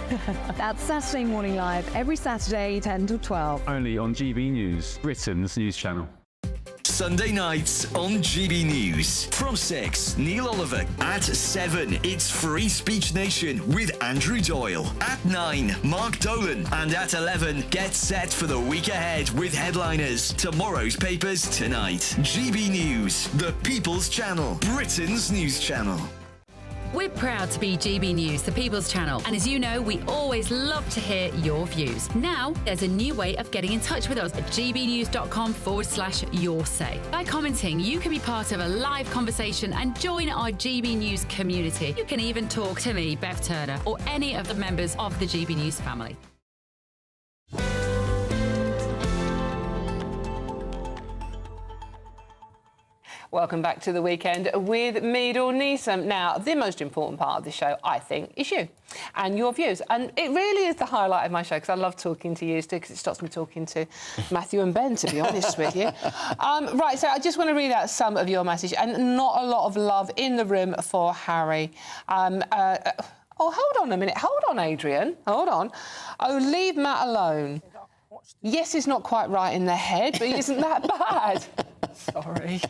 That's Saturday Morning Live, every Saturday, 10 till 12. Only on GB News, Britain's news channel. Sunday nights on GB News. From 6, Neil Oliver. At 7, it's Free Speech Nation with Andrew Doyle. At 9, Mark Dolan. And at 11, get set for the week ahead with headliners. Tomorrow's papers tonight. GB News, the People's Channel, Britain's news channel. We're proud to be GB News, the People's Channel, and as you know, we always love to hear your views. Now, there's a new way of getting in touch with us at gbnews.com/yoursay. By commenting, you can be part of a live conversation and join our GB News community. You can even talk to me, Bev Turner, or any of the members of the GB News family. Welcome back to The Weekend with me, Dawn Neeson. Now, the most important part of the show, I think, is you and your views. And it really is the highlight of my show, because I love talking to you, because it stops me talking to Matthew and Ben, to be honest with you. Right, so I just want to read out some of your message, and not a lot of love in the room for Harry. Oh, hold on a minute. Hold on, Adrian. Hold on. Oh, leave Matt alone. Yes, he's not quite right in the head, but he isn't that bad. Sorry.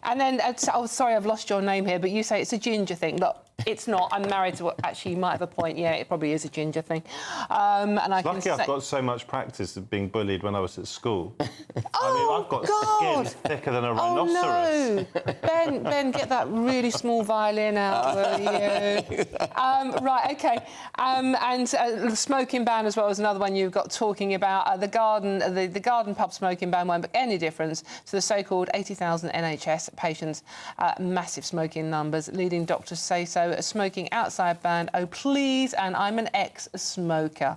And then, oh, sorry, I've lost your name here, but you say it's a ginger thing. Look, it's not. I'm married to... Actually, you might have a point. Yeah, it probably is a ginger thing. And I can Lucky I've got so much practice of being bullied when I was at school. Oh, I mean, I've got skin thicker than a rhinoceros. Oh, no. Ben, get that really small violin out, will you? Right, OK. And the smoking ban as well is another one you've got talking about. The garden pub smoking ban won't make any difference to the so-called 80,000 NHS patients. Massive smoking numbers. Leading doctors say so. Smoking outside banned. Oh, please. And I'm an ex-smoker.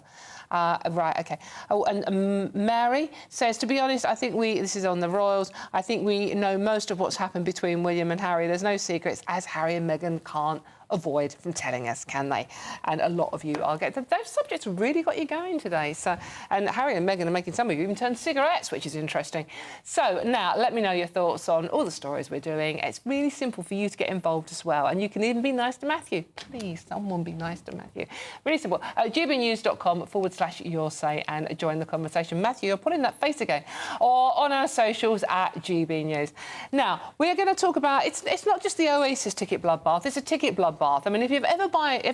Right, OK. Oh, and Mary says, to be honest, I think this is on the Royals, I think we know most of what's happened between William and Harry. There's no secrets, as Harry and Meghan can't avoid from telling us, can they? And a lot of you are getting... Those subjects really got you going today. So, and Harry and Meghan are making some of you even turn cigarettes, which is interesting. So now, let me know your thoughts on all the stories we're doing. It's really simple for you to get involved as well. And you can even be nice to Matthew. Please, someone be nice to Matthew. Really simple. gbnews.com/yoursay and join the conversation. Matthew, you're putting that face again. Or on our socials at GB News. Now, we're going to talk about... It's not just the Oasis ticket bloodbath, it's a ticket bloodbath. I mean, if you've ever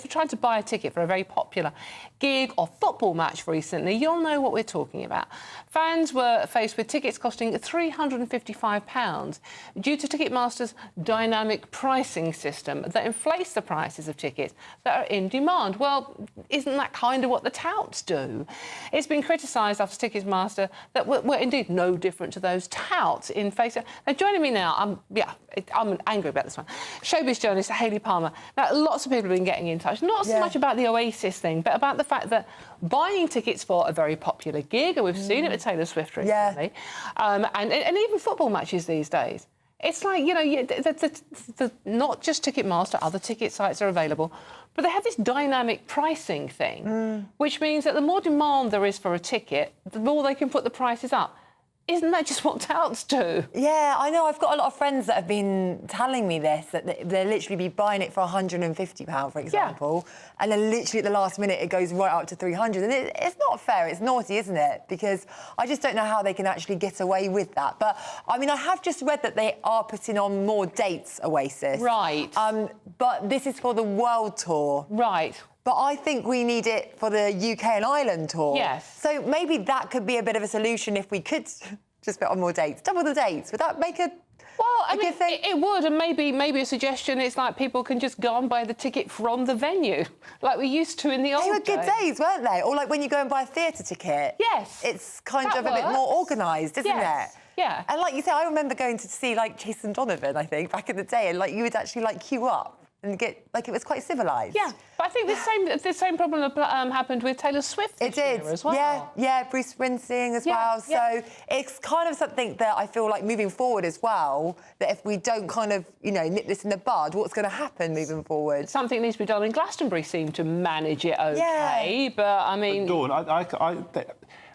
tried to buy a ticket for a very popular gig or football match recently, you'll know what we're talking about. Fans were faced with tickets costing £355 due to Ticketmaster's dynamic pricing system that inflates the prices of tickets that are in demand. Well, isn't that kind of what the touts do? It's been criticised after Ticketmaster that we're indeed no different to those touts in facing... Now, joining me now, I'm angry about this one, showbiz journalist Hayley Palmer. Now, lots of people have been getting in touch, not so much about the Oasis thing, but about the fact that buying tickets for a very popular gig, and we've seen it with Taylor Swift recently, and even football matches these days, it's like, you know, not just Ticketmaster, other ticket sites are available, but they have this dynamic pricing thing, which means that the more demand there is for a ticket, the more they can put the prices up. Isn't that just what touts do? Yeah, I know. I've got a lot of friends that have been telling me this, that they'll literally be buying it for £150, for example, and then literally at the last minute it goes right up to 300. And it's not fair. It's naughty, isn't it? Because I just don't know how they can actually get away with that. But, I mean, I have just read that they are putting on more dates, Oasis. Right. But this is for the world tour. Right. But I think we need it for the UK and Ireland tour. Yes. So maybe that could be a bit of a solution if we could just put on more dates. Double the dates. Would that make a... Well, I mean, it would, and maybe a suggestion is like people can just go and buy the ticket from the venue, like we used to in the old days. They were good days, weren't they? Or like when you go and buy a theatre ticket. Yes. It's kind of a bit more organised, isn't it? Yeah. And like you say, I remember going to see like Jason Donovan, I think, back in the day, and like you would actually like queue up and get, like, it was quite civilised. Yeah, but I think the same problem happened with Taylor Swift this year as well. Yeah, Bruce Springsteen as well. So it's kind of something that I feel like moving forward as well, that if we don't kind of, you know, nip this in the bud, what's going to happen moving forward? Something needs to be done, and Glastonbury seemed to manage it OK, but I mean... But Dawn,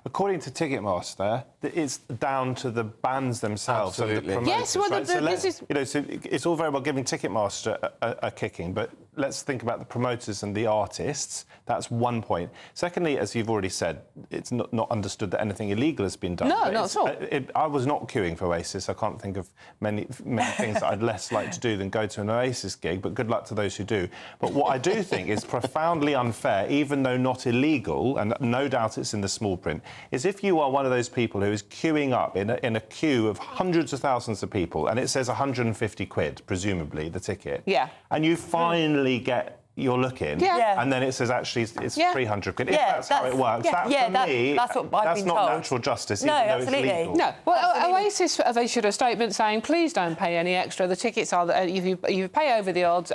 according to Ticketmaster, it's down to the bands themselves. Absolutely. And the promoters, Yes, well, right? this is... You know, so it's all very well giving Ticketmaster a kicking, but let's think about the promoters and the artists. That's one point. Secondly, as you've already said, it's not understood that anything illegal has been done. No, not at all. I was not queuing for Oasis. I can't think of many things that I'd less like to do than go to an Oasis gig, but good luck to those who do. But what I do think is profoundly unfair, even though not illegal, and no doubt it's in the small print, is if you are one of those people who is queuing up in a queue of hundreds of thousands of people, and it says 150 quid, presumably, the ticket, and you finally get your look in, and then it says actually it's 300 quid. If that's how it works, for me, that's what I've been not told. natural justice, No, even though absolutely. it's legal. No, well, Oasis, they issued a statement saying, please don't pay any extra. The tickets are, if you pay over the odds,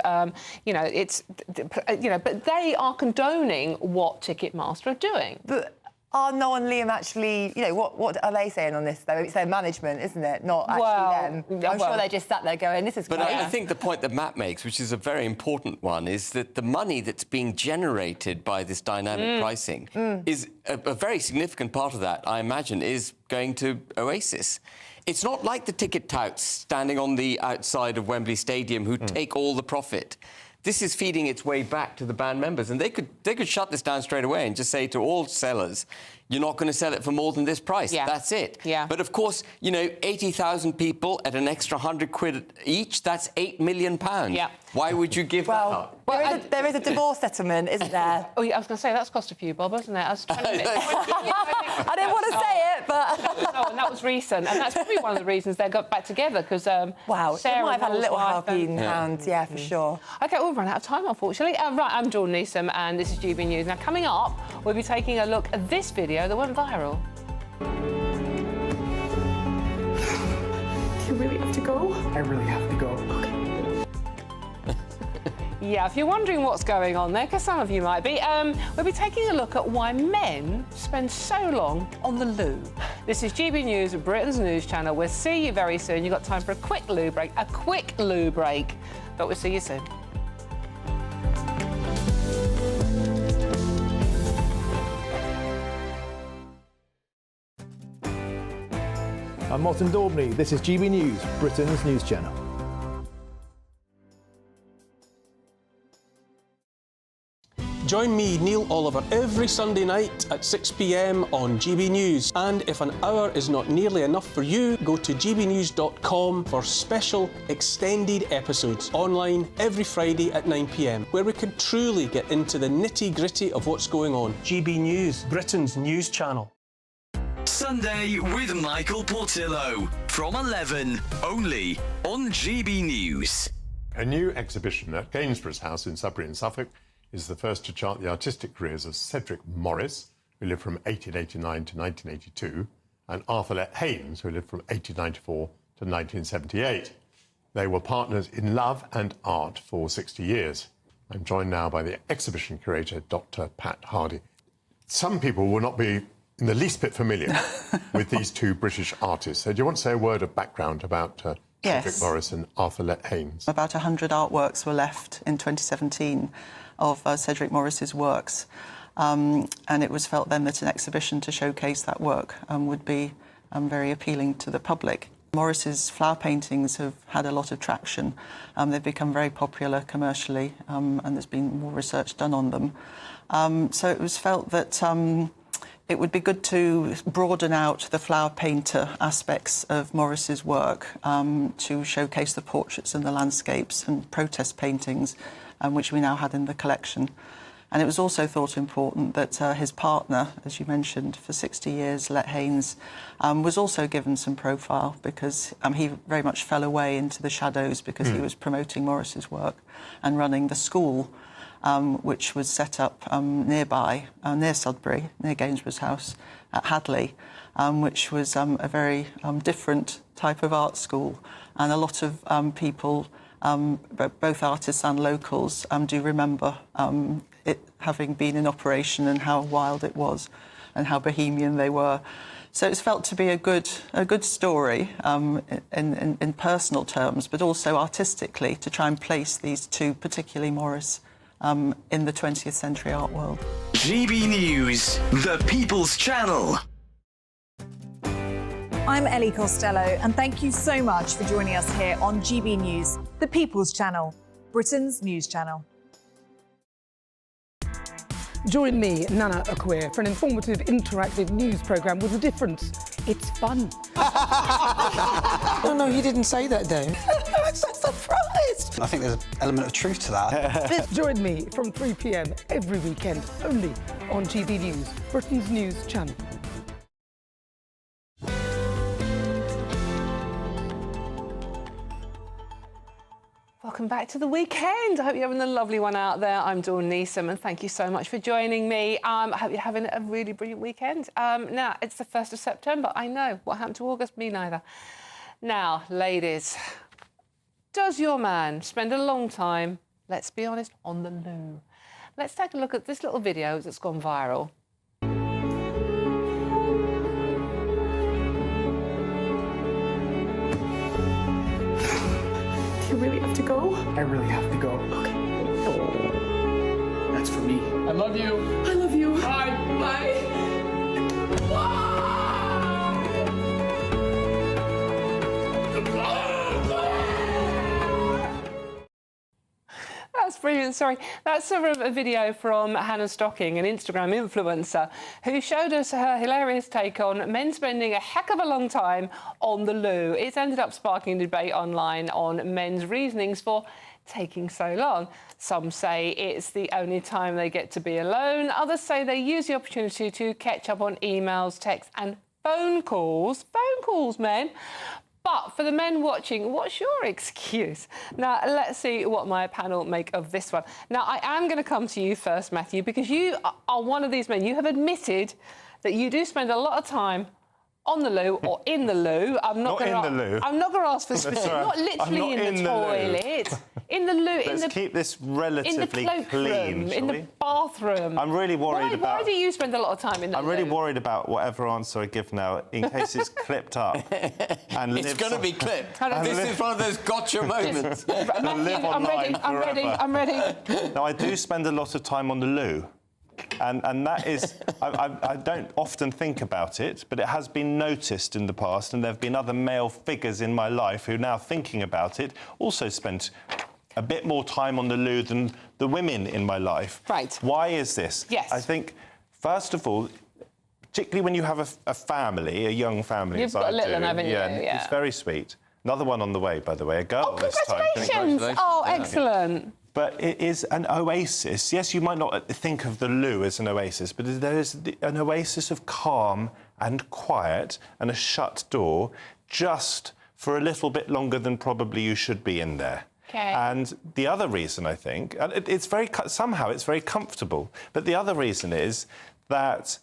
you know, it's, you know, but they are condoning what Ticketmaster are doing. But are Noel and Liam actually, you know, what are they saying on this, though? It's their management, isn't it? Not actually them. I'm sure they just sat there going, this is great. But I think the point that Matt makes, which is a very important one, is that the money that's being generated by this dynamic pricing is a very significant part of that, I imagine, is going to Oasis. It's not like the ticket touts standing on the outside of Wembley Stadium who take all the profit. This is feeding its way back to the band members, and they could shut this down straight away and just say to all sellers, you're not going to sell it for more than this price. That's it. But of course, you know, 80,000 people at an extra 100 quid each, that's £8 million. Why would you give that up? Well, there is a divorce settlement, isn't there? Oh, yeah, I was going to say, that's cost a few bob, hasn't it? I didn't want to say it, but... No, and that was recent, and that's probably one of the reasons they got back together, because wow, Sarah might have had a little wife helping hand, for sure. OK, we've run out of time, unfortunately. Right, I'm Dawn Neeson, and this is GB News. Now, coming up, we'll be taking a look at this video that went viral. You really have to go? I really have to go. OK. Yeah, if you're wondering what's going on there, because some of you might be, we'll be taking a look at why men spend so long on the loo. This is GB News, Britain's news channel. We'll see you very soon. You've got time for a quick loo break, but we'll see you soon. I'm Martin Daubney. This is GB News, Britain's news channel. Join me, Neil Oliver, every Sunday night at 6 p.m. on GB News. And if an hour is not nearly enough for you, go to gbnews.com for special extended episodes online every Friday at 9 p.m, where we can truly get into the nitty-gritty of what's going on. GB News, Britain's news channel. Sunday with Michael Portillo from 11, only on GB News. A new exhibition at Gainsborough's house in Sudbury in Suffolk is the first to chart the artistic careers of Cedric Morris, who lived from 1889 to 1982, and Arthur Haynes, who lived from 1894 to 1978. They were partners in love and art for 60 years. I'm joined now by the exhibition curator, Dr. Pat Hardy. Some people will not be in the least bit familiar with these two British artists. So do you want to say a word of background about Cedric Morris and Arthur Haynes? About 100 artworks were left in 2017 of Cedric Morris's works. And it was felt then that an exhibition to showcase that work would be very appealing to the public. Morris's flower paintings have had a lot of traction. They've become very popular commercially, and there's been more research done on them. So it was felt that it would be good to broaden out the flower painter aspects of Morris's work to showcase the portraits and the landscapes and protest paintings, which we now had in the collection. And it was also thought important that his partner, as you mentioned, for 60 years, Haynes, was also given some profile because he very much fell away into the shadows because he was promoting Morris's work and running the school, which was set up nearby, near Sudbury, near Gainsborough's house at Hadley, which was a very different type of art school. And a lot of people, both artists and locals, do remember it having been in operation and how wild it was and how bohemian they were. So it's felt to be a good story in personal terms, but also artistically, to try and place these two, particularly Morris, in the 20th century art world. GB News, the People's Channel. I'm Ellie Costello, and thank you so much for joining us here on GB News, the People's Channel, Britain's news channel. Join me, Nana Akua, for an informative, interactive news programme with a difference. It's fun. No, he didn't say that, though. I'm so surprised. I think there's an element of truth to that. Join me from 3 p.m. every weekend, only on GB News, Britain's news channel. Welcome back to the weekend. I hope you're having a lovely one out there. I'm Dawn Neeson, and thank you so much for joining me. I hope you're having a really brilliant weekend. Now, it's the 1st of September. I know. What happened to August? Me neither. Now, ladies, does your man spend a long time, let's be honest, on the loo? Let's take a look at this little video that's gone viral. You really have to go? I really have to go. Okay. That's for me. I love you. I love you. Bye. Bye. That's brilliant, sorry. That's a video from Hannah Stocking, an Instagram influencer, who showed us her hilarious take on men spending a heck of a long time on the loo. It's ended up sparking a debate online on men's reasonings for taking so long. Some say it's the only time they get to be alone. Others say they use the opportunity to catch up on emails, texts and phone calls. Phone calls, men. But for the men watching, what's your excuse? Now, let's see what my panel make of this one. Now, I am going to come to you first, Matthew, because you are one of these men. You have admitted that you do spend a lot of time on the loo or in the loo. I'm not going to ask for specifics. Not literally in the toilet. In the loo. Let's keep this relatively clean, in the bathroom. I'm really worried about... Why do you spend a lot of time in the loo? I'm really worried about whatever answer I give now, in case it's clipped up. And it's going to be clipped. This is one of those gotcha moments. Matthew, I'm ready. Now, I do spend a lot of time on the loo. And that is, I don't often think about it, but it has been noticed in the past, and there have been other male figures in my life who, now thinking about it, also spent a bit more time on the loo than the women in my life. Right. Why is this? Yes. I think, first of all, particularly when you have a family, a young family, You've got a little one, haven't you? Yeah. It's very sweet. Another one on the way, by the way, a girl this time. Congratulations! Oh, excellent. But it is an oasis. Yes, you might not think of the loo as an oasis, but there is an oasis of calm and quiet and a shut door just for a little bit longer than probably you should be in there. Okay. And the other reason, I think, and somehow it's very comfortable, but the other reason is that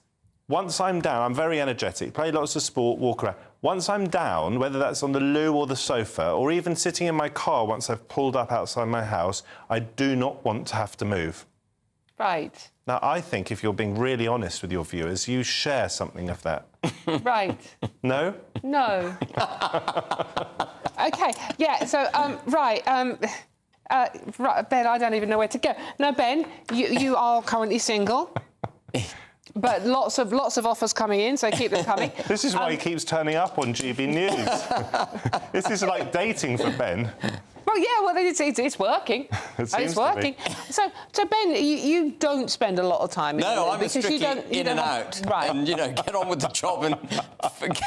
once I'm down, I'm very energetic, play lots of sport, walk around. Once I'm down, whether that's on the loo or the sofa, or even sitting in my car once I've pulled up outside my house, I do not want to have to move. Right. Now, I think if you're being really honest with your viewers, you share something of that. Right. No? No. OK, yeah, so, right, Ben, I don't even know where to go. Now, Ben, you are currently single. But lots of offers coming in, so keep them coming. This is why he keeps turning up on GB News. This is like dating for Ben. Well, yeah, well, it's working. It's working. So, Ben, you don't spend a lot I mean, no, I'm strictly in and have... out. Right. And, you know, get on with the job and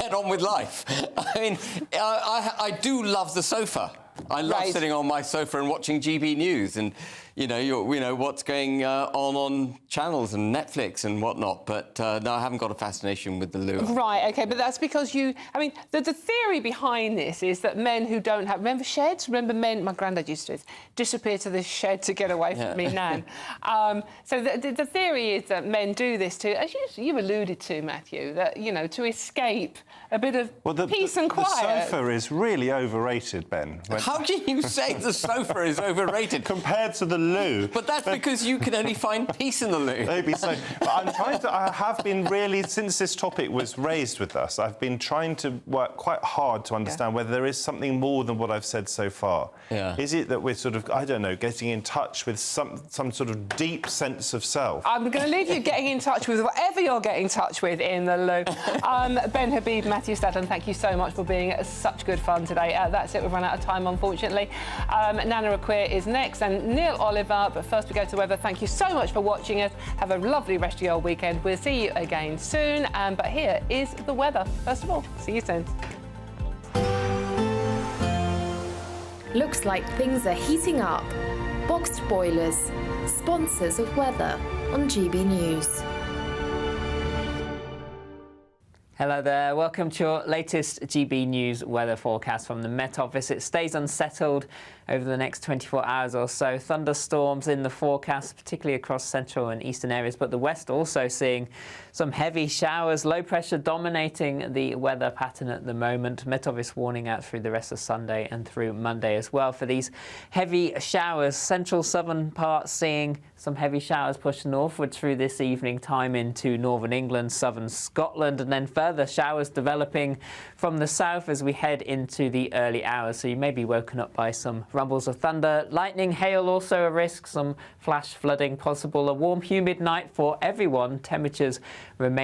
get on with life. I mean, I do love the sofa. I love sitting on my sofa and watching GB News and, you know what's going on channels and Netflix and whatnot. But no, I haven't got a fascination with the loo. Right, OK, but that's because you... I mean, the theory behind this is that men who don't have... Remember sheds? Remember men... My granddad used to disappear to this shed to get away from me, Nan. So the theory is that men do this to... As you alluded to, Matthew, that, you know, to escape a bit of peace and quiet. The sofa is really overrated, Ben. How can you say the sofa is overrated? Compared to the loo. But that's because you can only find peace in the loo. Maybe so. But I have been really, since this topic was raised with us, I've been trying to work quite hard to understand whether there is something more than what I've said so far. Yeah. Is it that we're sort of, I don't know, getting in touch with some sort of deep sense of self? I'm going to leave you getting in touch with whatever you're getting in touch with in the loo. Ben Habib, Matthew Statham, thank you so much for being such good fun today. That's it. We've run out of time, unfortunately. Nana Akua is next, and Neil Oliver Oliver. But first we go to the weather. Thank you so much for watching us. Have a lovely rest of your weekend. We'll see you again soon. But here is the weather. First of all, see you soon. Looks like things are heating up. Boxed boilers, sponsors of weather on GB News. Hello there, welcome to your latest GB News weather forecast from the Met Office. It stays unsettled over the next 24 hours or so. Thunderstorms in the forecast, particularly across central and eastern areas, but the west also seeing some heavy showers. Low pressure dominating the weather pattern at the moment. Met Office warning out through the rest of Sunday and through Monday as well for these heavy showers. Central southern parts seeing some heavy showers push northward through this evening time into northern England, southern Scotland, and then further showers developing from the south as we head into the early hours. So you may be woken up by some rumbles of thunder, lightning, hail also a risk, some flash flooding possible. A warm, humid night for everyone. Temperatures remain